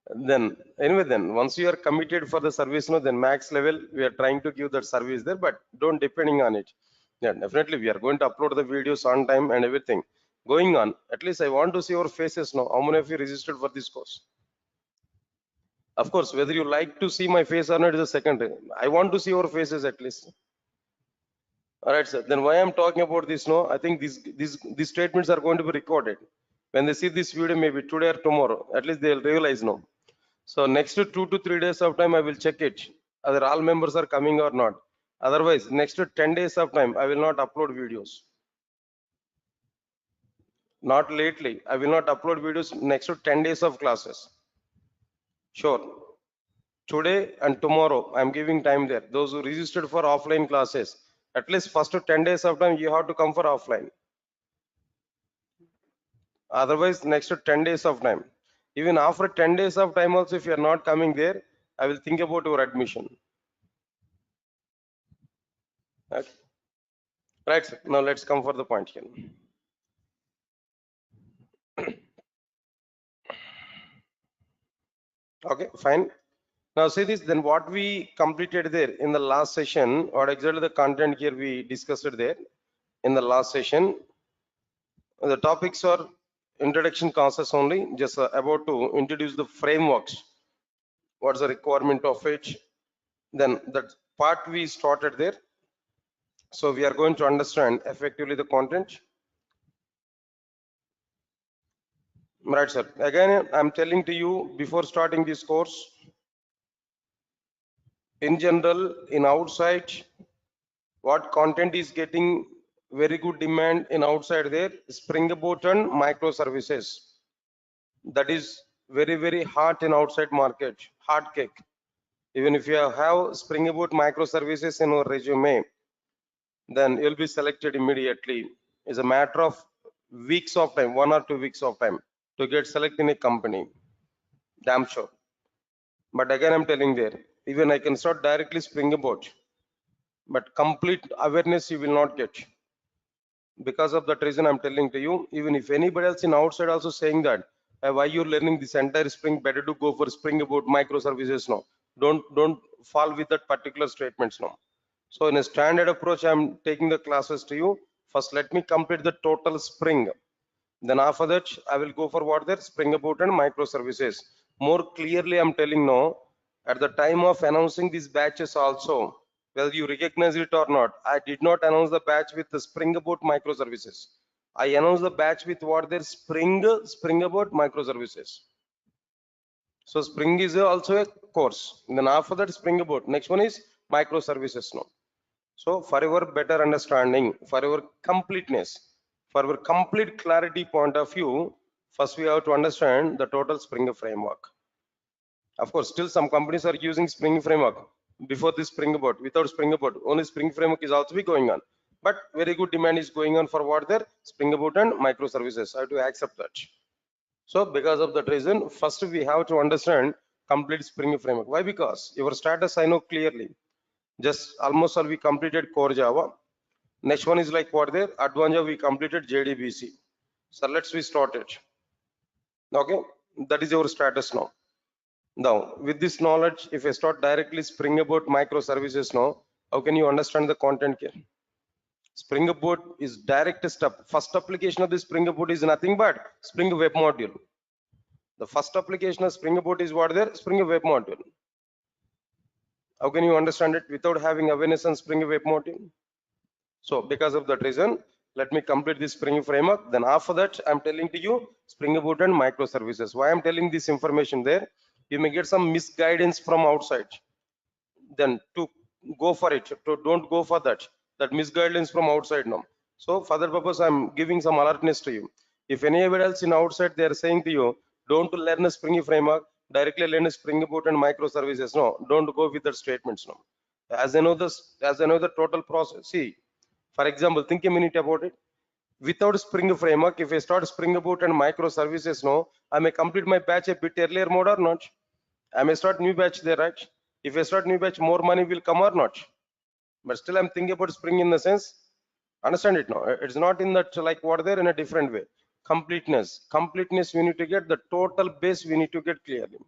Then anyway, then once you are committed for the service, no, then max level we are trying to give that service there, but don't depending on it. Yeah, definitely we are going to upload the videos on time and everything. Going on, at least I want to see your faces now. How many of you registered for this course? Of course, whether you like to see my face or not is a second. I want to see your faces at least. All right, sir. Then why I'm talking about this? No, I think these statements are going to be recorded. When they see this video, maybe today or tomorrow, at least they'll realize no. So next 2 to 3 days of time, I will check it whether all members are coming or not. Otherwise, next 10 days of time, I will not upload videos. Not lately. I will not upload videos next 10 days of classes. Sure. Today and tomorrow, I'm giving time there. Those who registered for offline classes, at least first 10 days of time, you have to come for offline. Otherwise, next 10 days of time. Even after 10 days of time also, if you are not coming there, I will think about your admission. Okay. Right, sir. Now let's come for the point here. Okay, fine. Now see this, then what we completed there in the last session, what exactly the content here we discussed there in the last session. The topics are introduction classes only, just about to introduce the frameworks. What's the requirement of it? Then that part we started there. So we are going to understand effectively the content. Right, sir. Again, I'm telling to you before starting this course, in general, in outside, what content is getting very good demand in outside there, Spring Boot and microservices. That is very hot in outside market, hot cake. Even if you have Spring Boot microservices in your resume, then you'll be selected immediately. It's a matter of weeks of time, 1 or 2 weeks of time to get selected in a company. Damn sure. But again, I'm telling there, even I can start directly Spring Boot, but complete awareness you will not get. Because of that reason, I'm telling to you, even if anybody else in outside also saying that, why you're learning this entire Spring, better to go for Spring Boot microservices now. Don't fall with that particular statements now. So in a standard approach, I'm taking the classes to you. First, let me complete the total Spring. Then after that, I will go for what there Spring Boot and microservices. More clearly, I'm telling now, at the time of announcing these batches also, whether you recognize it or not, I did not announce the batch with the Spring Boot microservices. I announced the batch with what there Spring Boot microservices. So Spring is also a course. Then after that, Spring Boot. Next one is microservices now. So for your better understanding, for your completeness, for our complete clarity point of view, first we have to understand the total Spring framework. Of course, still some companies are using Spring framework before this Spring Boot. Without Spring Boot, only Spring framework is also be going on. But very good demand is going on for what there Spring Boot and microservices. I have to accept that. So because of that reason, first we have to understand complete Spring framework. Why? Because your status I know clearly. Just almost all we completed core Java. Next one is like what there advanced Java we completed JDBC. So let's we start it. Okay, that is your status now. Now with this knowledge, if I start directly Spring Boot microservices now, how can you understand the content here? Spring Boot is direct step. First application of the Spring Boot is nothing but Spring Web Module. The first application of Spring Boot is what there Spring Web Module. How can you understand it without having awareness on Spring Web Module? So because of that reason, let me complete this Spring framework. Then after that, I'm telling to you Spring Boot and microservices. Why I'm telling this information there? You may get some misguidance from outside. Then to go for it, to don't go for that. That misguidance from outside now. So for that purpose, I'm giving some alertness to you. If anybody else in outside they are saying to you, don't learn a Spring framework, directly learn a Spring Boot and microservices. No, don't go with that statements now. As I know this, as I know the total process. See, for example, think a minute about it. Without Spring framework, if I start Spring Boot and microservices now, I may complete my batch a bit earlier mode or not. I may start new batch there, right? If I start new batch, more money will come or not. But still, I'm thinking about Spring in the sense, understand it now. It's not in that like what there in a different way. Completeness we need to get, the total base we need to get clearly.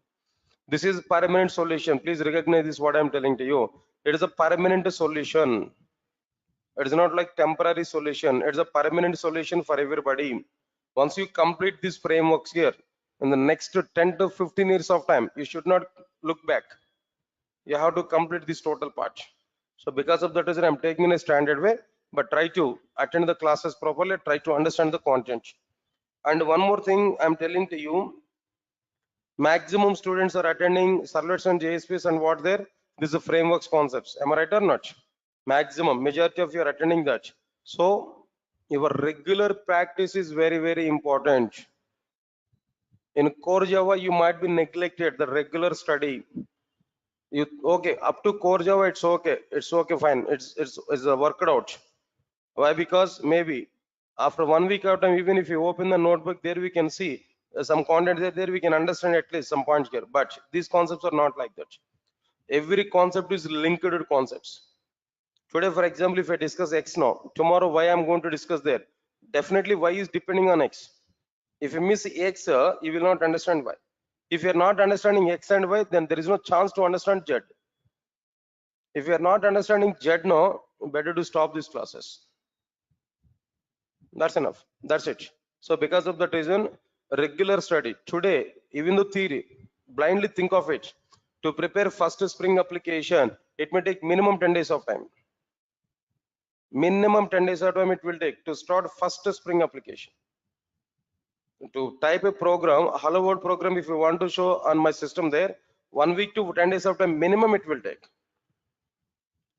This is permanent solution. Please recognize this what I'm telling to you. It is a permanent solution. It is not like temporary solution. It's a permanent solution for everybody. Once you complete these frameworks here, in the next 10 to 15 years of time, you should not look back. You have to complete this total part. So because of that reason, I'm taking in a standard way, but try to attend the classes properly, try to understand the content. And one more thing I'm telling to you, maximum students are attending servlets and JSPs and what there, this is frameworks concepts. Am I right or not? Maximum, majority of you are attending that. So your regular practice is very, very important. In core Java, you might be neglected the regular study. You okay up to core Java, it's okay, fine. It's worked out. Why? Because maybe after 1 week of time, even if you open the notebook, there we can see some content there we can understand at least some points here. But these concepts are not like that. Every concept is linked to concepts. Today, for example, if I discuss X now, tomorrow Y I'm going to discuss there. Definitely Y is depending on X. If you miss X, you will not understand Y. If you are not understanding X and Y, then there is no chance to understand Z. If you are not understanding Z now, better to stop these classes. That's enough. That's it. So because of that reason, regular study. Today, even the theory, blindly think of it. To prepare first spring application, it may take minimum 10 days of time. Minimum 10 days of time it will take to start first spring application. To type a program, a hello world program, if you want to show on my system there, 1 week to 10 days of time minimum it will take.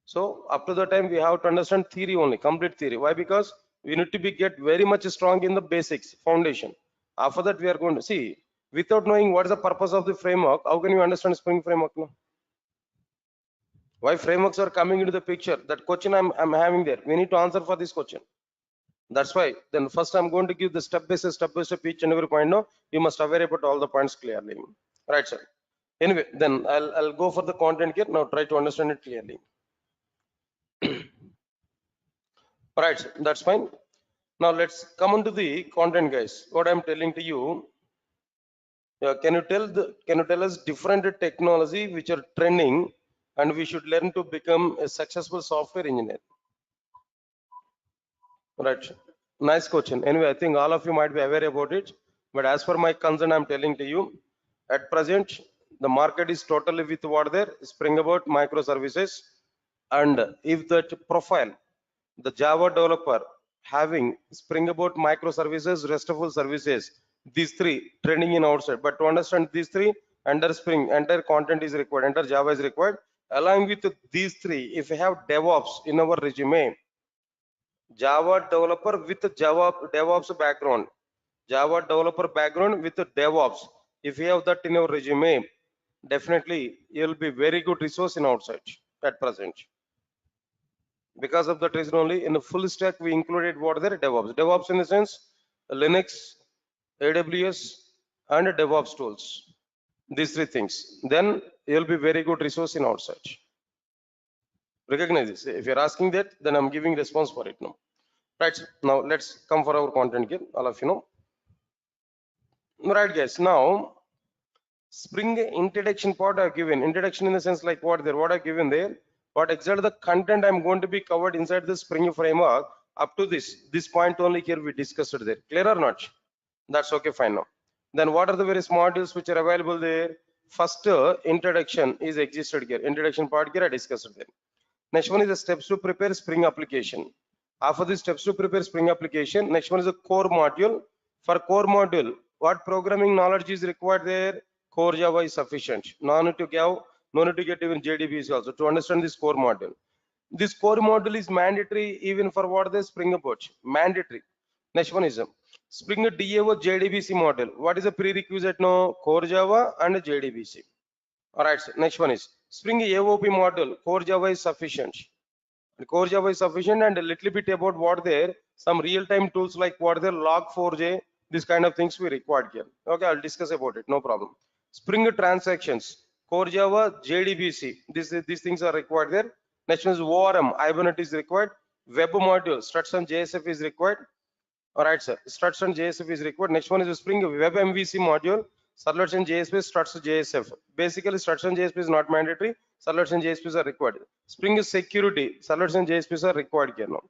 So up to the time we have to understand theory only, complete theory. Why? Because we need to be get very much strong in the basics, foundation. After that we are going to see, without knowing what is the purpose of the framework, how can you understand Spring framework now? Why frameworks are coming into the picture? That question I'm having there. We need to answer for this question. That's why then first I'm going to give the step by step each and every point. No, you must aware about all the points clearly. Right, sir. Anyway, then I'll go for the content here. Now try to understand it clearly. Right, sir. That's fine. Now let's come on to the content, guys. What I'm telling to you, can you tell us different technology which are trending and we should learn to become a successful software engineer? Right. Nice question. Anyway, I think all of you might be aware about it, but as for my concern, I'm telling to you, at present, the market is totally with what there, Spring Boot microservices, and if that profile, the Java developer having Spring Boot microservices, RESTful services, these three trending in outside. But to understand these three, under Spring, entire content is required, under Java is required. Along with these three, if you have DevOps in our resume, Java developer with Java DevOps background, Java developer background with DevOps. If you have that in your resume, definitely you'll be very good resource in outside at present. Because of that reason only, in the full stack we included what there DevOps. DevOps in the sense Linux, AWS, and DevOps tools. These three things. Then you'll be very good resource in outside. Recognize this. If you're asking that, then I'm giving response for it now. Right, now let's come for our content here, all of you know. Right, guys, now Spring introduction part I've given. Introduction in the sense like what I've given there, what exactly the content I'm going to be covered inside the Spring framework up to this point only here we discussed it there. Clear or not? That's okay, fine now. Then what are the various modules which are available there? First introduction is existed here. Introduction part here I discussed it there. Next one is the steps to prepare Spring application. After the steps to prepare Spring application, next one is the core module. For core module, what programming knowledge is required there? Core Java is sufficient. No need to get even JDBC also to understand this core module. This core module is mandatory even for what the Spring Boot. Mandatory. Next one is Spring DAO JDBC model. What is the prerequisite now? Core Java and JDBC. All right. So next one is Spring AOP model. Core Java is sufficient. Core Java is sufficient, and a little bit about what there, some real-time tools like what there, log4j, this kind of things we required here. Okay, I'll discuss about it, no problem. Spring transactions, Core Java, JDBC, these things are required there. Next one is ORM, Hibernate is required. Web module, structs and JSF is required. All right, sir. Struts and JSF is required. Next one is the Spring Web MVC module. Servlets and JSP, struts JSF. Basically, struts and JSP is not mandatory. Servlets and JSPs are required. Spring is security. Servlets and JSPs are required here now.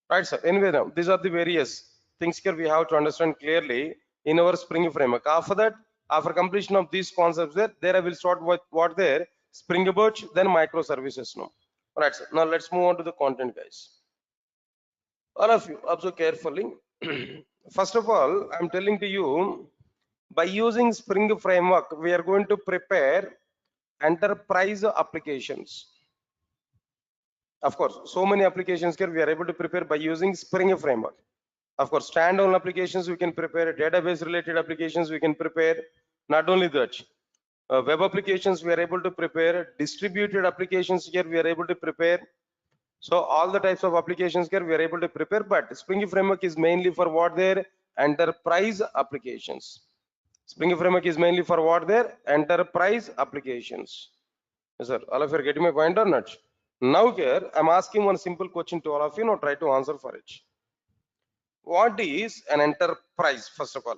Right, sir. Anyway, now these are the various things here we have to understand clearly in our Spring framework. After that, after completion of these concepts, there I will start with what there Spring Boot, then microservices now. All right, sir. Now let's move on to the content, guys. All of you observe carefully. First of all, I'm telling to you, by using Spring Framework, we are going to prepare enterprise applications. Of course, so many applications here we are able to prepare by using Spring Framework. Of course, standalone applications we can prepare, database related applications we can prepare. Not only that, web applications we are able to prepare, distributed applications here we are able to prepare. So all the types of applications here we are able to prepare, but Spring Framework is mainly for what their enterprise applications. Spring Framework is mainly for what their enterprise applications. Yes, sir. All of you are getting my point or not? Now here I'm asking one simple question to all of you. Now try to answer for it. What is an enterprise? First of all,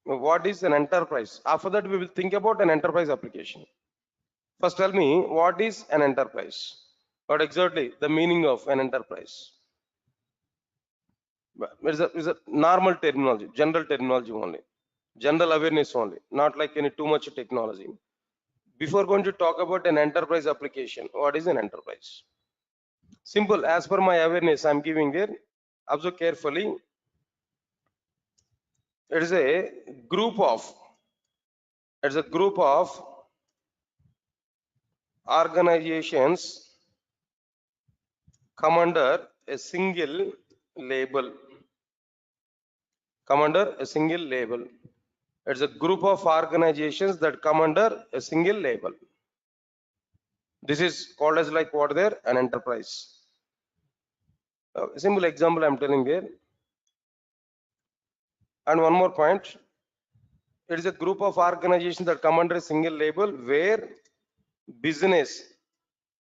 what is an enterprise? After that, we will think about an enterprise application. First, tell me what is an enterprise? What exactly the meaning of an enterprise? It's a normal terminology, general terminology only, general awareness only, not like any too much technology. Before going to talk about an enterprise application, what is an enterprise? Simple, as per my awareness, I'm giving there. Observe carefully. It is a group of, it's a group of organizations come under a single label. Come under a single label. It's a group of organizations that come under a single label. This is called as like what there an enterprise. A simple example I'm telling there. And one more point. It is a group of organizations that come under a single label where business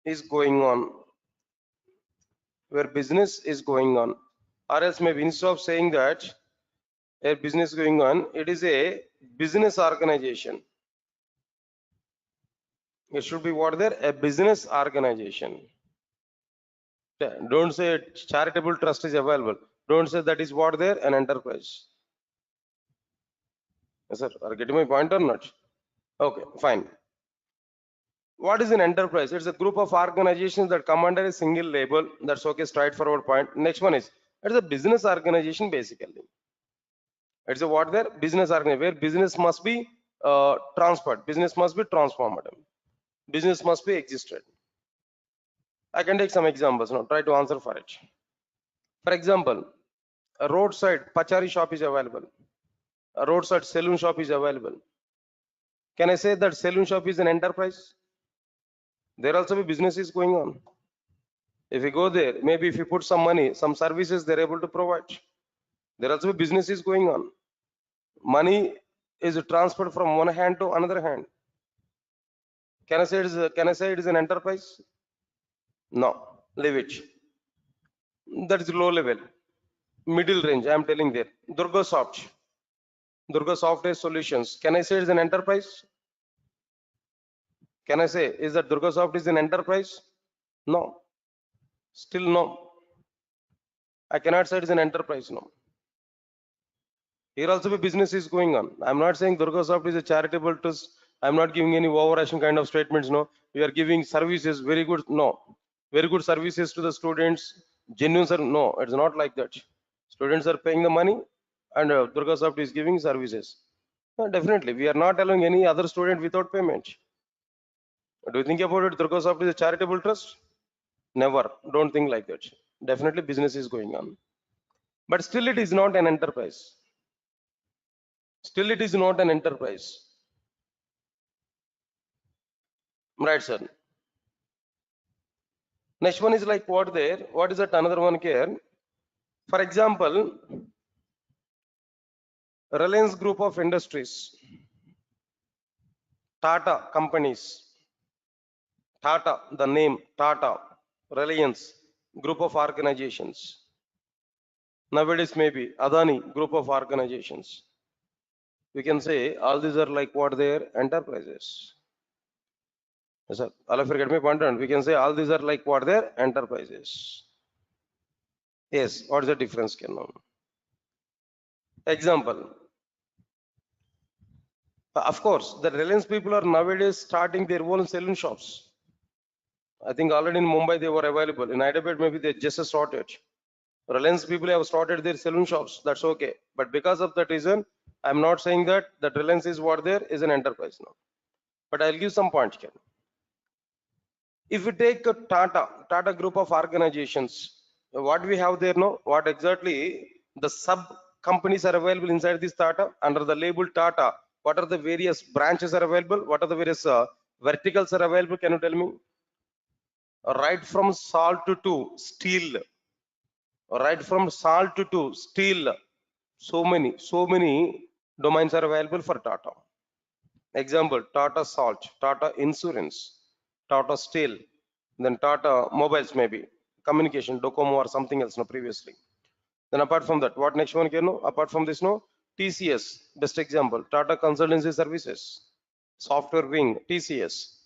is going on. Where business is going on. Or else maybe instead of saying that a business going on, it is a business organization. It should be what there a business organization. Yeah, don't say charitable trust is available. Don't say that is what there an enterprise. Yes, sir. Are you getting my point or not? Okay, fine. What is an enterprise? It's a group of organizations that come under a single label. That's okay, straightforward point. Next one is it's a business organization basically. It's a what there business organization where business must be transferred, business must be transformed, business must be existed. I can take some examples now. Try to answer for it. For example, a roadside pachari shop is available. A roadside saloon shop is available. Can I say that saloon shop is an enterprise? There also be businesses going on. If you go there, maybe if you put some money, some services they're able to provide. There also be businesses going on. Money is transferred from one hand to another hand. Can I say it is an enterprise? No, leave it. That is low level, middle range. I am telling there. Durga Software Solutions. Can I say it is an enterprise? Can I say is that Durga Soft is an enterprise? No. Still no. I cannot say it is an enterprise. No. Here also the business is going on. I'm not saying Durga Soft is a charitable trust. I'm not giving any overarching kind of statements. No. We are giving services very good. No. Very good services to the students. Genuine sir. No. It's not like that. Students are paying the money and Durga Soft is giving services. Definitely. We are not allowing any other student without payment. Do you think about it? Durga Soft is a charitable trust? Never. Don't think like that. Definitely business is going on. But still it is not an enterprise. Still it is not an enterprise. Right, sir. Next one is like what there? What is that another one here? For example, Reliance Group of Industries, Tata companies, Tata, the name Tata, Reliance Group of organizations. Nowadays, maybe Adani group of organizations. We can say all these are like what their enterprises. Yes, sir. All of you get my point. We can say all these are like what their enterprises. Yes. What is the difference? Can know? Example. Of course, the Reliance people are nowadays starting their own saloon shops. I think already in Mumbai they were available. In Hyderabad, maybe they just started. Reliance people have started their saloon shops. That's okay. But because of that reason, I'm not saying that that Reliance is what there is an enterprise now. But I'll give some points here. If we take a Tata group of organizations, what we have there now, what exactly the sub companies are available inside this Tata under the label Tata? What are the various branches are available? What are the various verticals are available? Can you tell me? Right from salt to steel, right from salt to steel, so many domains are available for Tata. Example, Tata Salt, Tata Insurance, Tata Steel, then Tata Mobiles, maybe communication, Docomo or something else, no, previously. Then apart from that, what next one can know? Apart from this, no, TCS, best example, Tata Consultancy Services, Software Wing, TCS.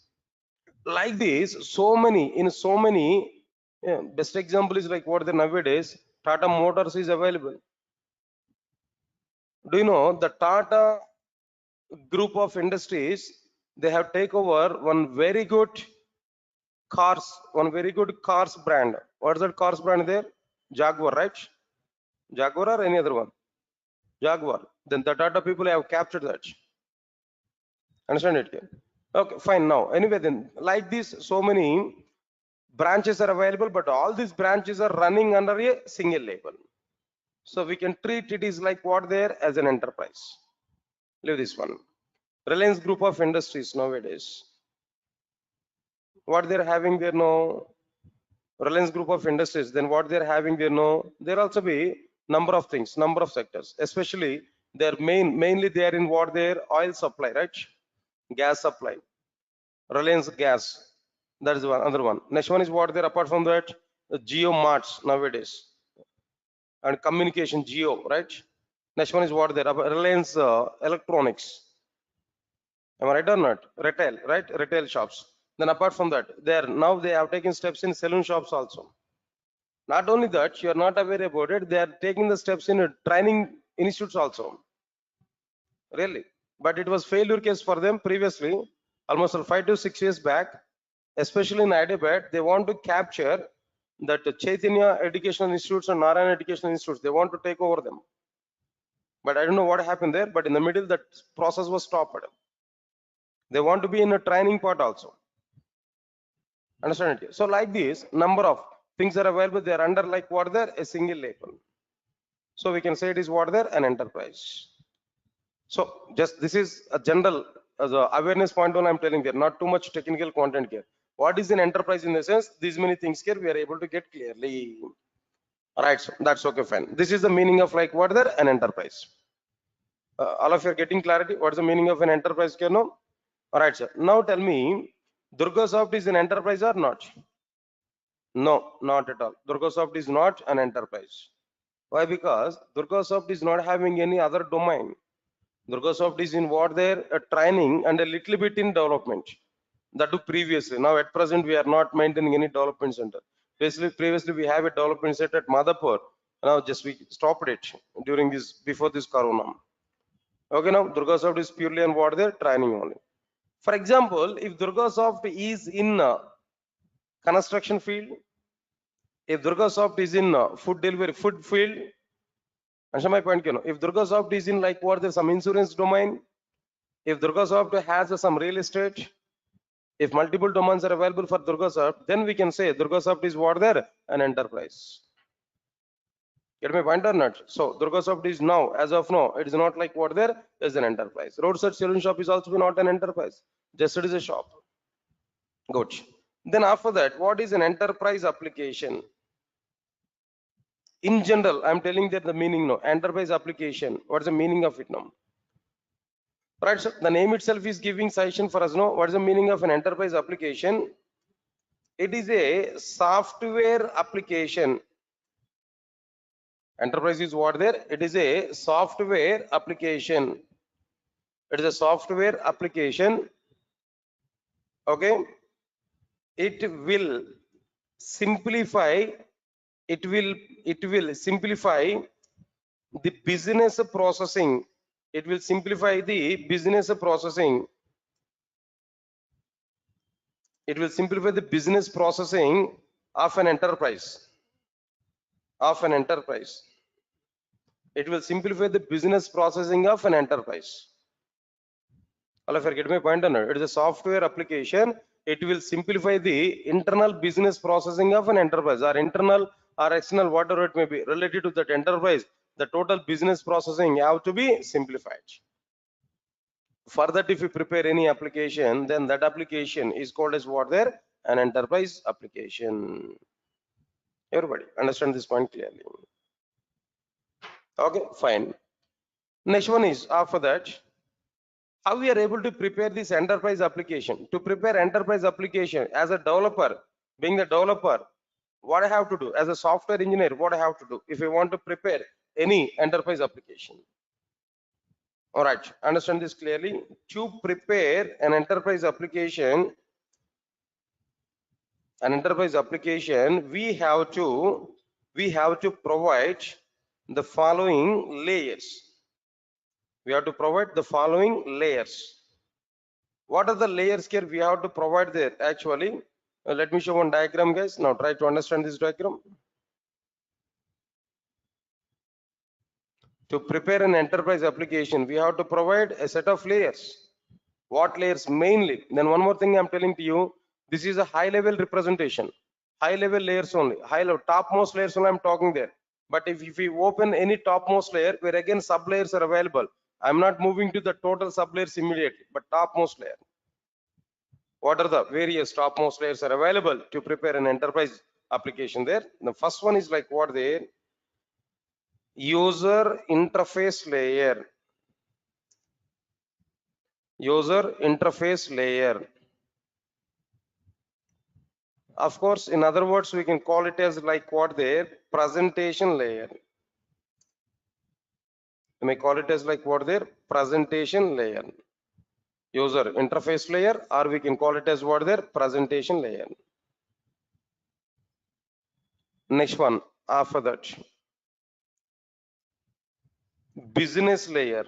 Like this, so many best example is like what the nowadays Tata Motors is available. Do you know the Tata group of industries, they have take over one very good cars brand. What's that cars brand there? Jaguar, right? Jaguar or any other one? Jaguar. Then the Tata people have captured that. Understand it here? Okay, fine. Now anyway, then like this, so many branches are available, but all these branches are running under a single label. So we can treat it is like what there as an enterprise. Leave this one. Reliance group of industries nowadays. What they're having there no Reliance group of industries, then what they're having there no, there also be number of things, number of sectors, especially they're mainly they are in what their oil supply, right? Gas supply. Reliance gas. That is one other one. Next one is what there apart from that, the Geo Marts nowadays. And communication Geo, right? Next one is what there, Reliance Electronics. Am I right or not? Retail, right? Retail shops. Then apart from that, there now they have taken steps in saloon shops also. Not only that, you are not aware about it. They are taking the steps in training institutes also. Really, but it was failure case for them previously, almost 5 to 6 years back. Especially in Hyderabad, they want to capture that Chaitanya Educational Institutes and Narayana Educational Institutes. They want to take over them. But I don't know what happened there. But in the middle, that process was stopped. They want to be in a training part also. Understand it? So like this, number of things are available. They are under like what there a single label. So we can say it is what there an enterprise. So just this is a general as a awareness point on I'm telling there, not too much technical content here. What is an enterprise in the sense? These many things here we are able to get clearly. Right, so that's okay, fine. This is the meaning of like what there an enterprise. All of you are getting clarity. What's the meaning of an enterprise? Can know? All right, sir. Now tell me, Durga Soft is an enterprise or not? No, not at all. Durga Soft is not an enterprise. Why? Because Durga Soft is not having any other domain. Durga Soft is in what there training and a little bit in development. That do previously. Now at present we are not maintaining any development center. Previously we have a development center at Madhapur. Now just we stopped it during this before this corona. Okay, now Durga Soft is purely on what there training only. For example, if Durga Soft is in construction field, if Durga Soft is in food delivery, food field, answer my point, if Durga Soft is in like what there's some insurance domain, if Durga Soft has some real estate, if multiple domains are available for Durga Soft, then we can say Durga Soft is what there an enterprise. Get my point or not? So Durga Soft is now, as of now, it is not like what there is an enterprise. Roadside saloon shop is also not an enterprise. Just it is a shop. Good. Then after that, what is an enterprise application? In general, I'm telling that the meaning no enterprise application. What's the meaning of it now? Right. So the name itself is giving suggestion for us. No, what is the meaning of an enterprise application? It is a software application Enterprise is what there? It is a software application. It is a software application. Okay. It will simplify. It will simplify the business processing. It will simplify the business processing. It will simplify the business processing of an enterprise. Of an enterprise. It will simplify the business processing of an enterprise. All of you get my point on it. It is a software application. It will simplify the internal business processing of an enterprise, or internal or external, whatever it may be, related to that enterprise. The total business processing have to be simplified. For that, if you prepare any application, then that application is called as what there? An enterprise application. Everybody understand this point clearly? Okay, fine. Next one is, after that, how we are able to prepare this enterprise application. To prepare enterprise application as a developer, being a developer, what I have to do as a software engineer, what I have to do if I want to prepare any enterprise application. All right, understand this clearly. To prepare an enterprise application, we have to provide the following layers. We have to provide the following layers. What are the layers here we have to provide there? Actually, let me show one diagram, guys. Now try to understand this diagram. To prepare an enterprise application, we have to provide a set of layers. What layers? Mainly. Then one more thing I'm telling to you, this is a high level representation. High level layers only. High level, topmost layers only I'm talking there. But if we open any topmost layer, where again sub layers are available, I'm not moving to the total sub layers immediately, but topmost layer. What are the various topmost layers are available to prepare an enterprise application there? The first one is like what there? User interface layer. User interface layer. Of course, in other words, we can call it as like what there? Presentation layer. We may call it as like what there? Presentation layer. User interface layer, or we can call it as what there? Presentation layer. Next one, after that, business layer.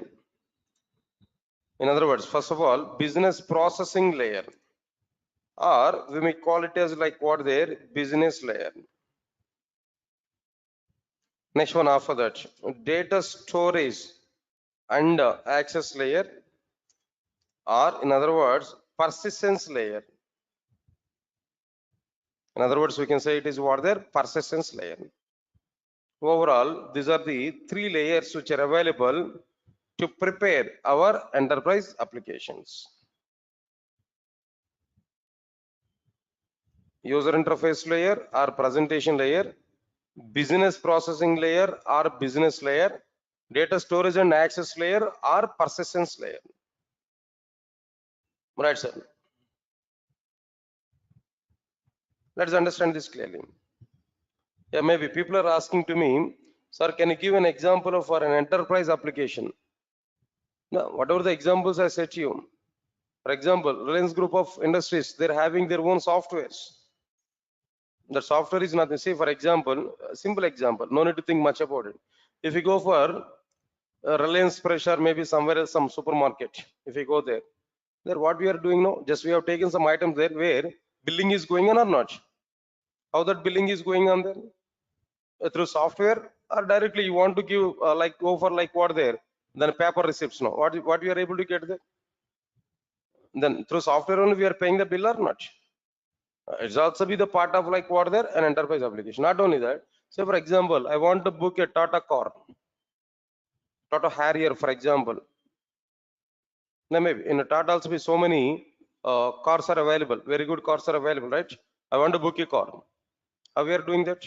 In other words, first of all, business processing layer, or we may call it as like what there? Business layer. Next one, after that, data storage and access layer, or in other words, persistence layer. In other words, we can say it is what there? Persistence layer. Overall, these are the three layers which are available to prepare our enterprise applications. User interface layer or presentation layer, business processing layer or business layer, data storage and access layer or persistence layer. Right, sir. Let's understand this clearly. Yeah, maybe people are asking to me, sir, can you give an example for an enterprise application? Now, whatever the examples I said to you, for example, Reliance Group of Industries, they're having their own softwares. The software is nothing. Say, for example, a simple example, no need to think much about it. If you go for Reliance Fresh or maybe somewhere else, some supermarket, if you go there, what we are doing now, just we have taken some items there where billing is going on or not. How that billing is going on there? Through software, or directly you want to give like go for like what there? Then paper receipts now. What we are able to get there? Then through software only we are paying the bill or not? It's also be the part of like what there? An enterprise application. Not only that, say for example, I want to book a Tata car, Tata Harrier, for example. Now maybe in a Tata also be so many cars are available, very good cars are available, right? I want to book a car. How we are doing that?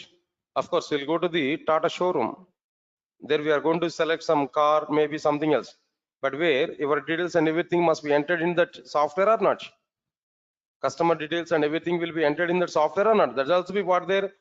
Of course, we'll go to the Tata showroom. There we are going to select some car, maybe something else. But where your details and everything must be entered in that software or not? Customer details and everything will be entered in that software or not? That's also be what there.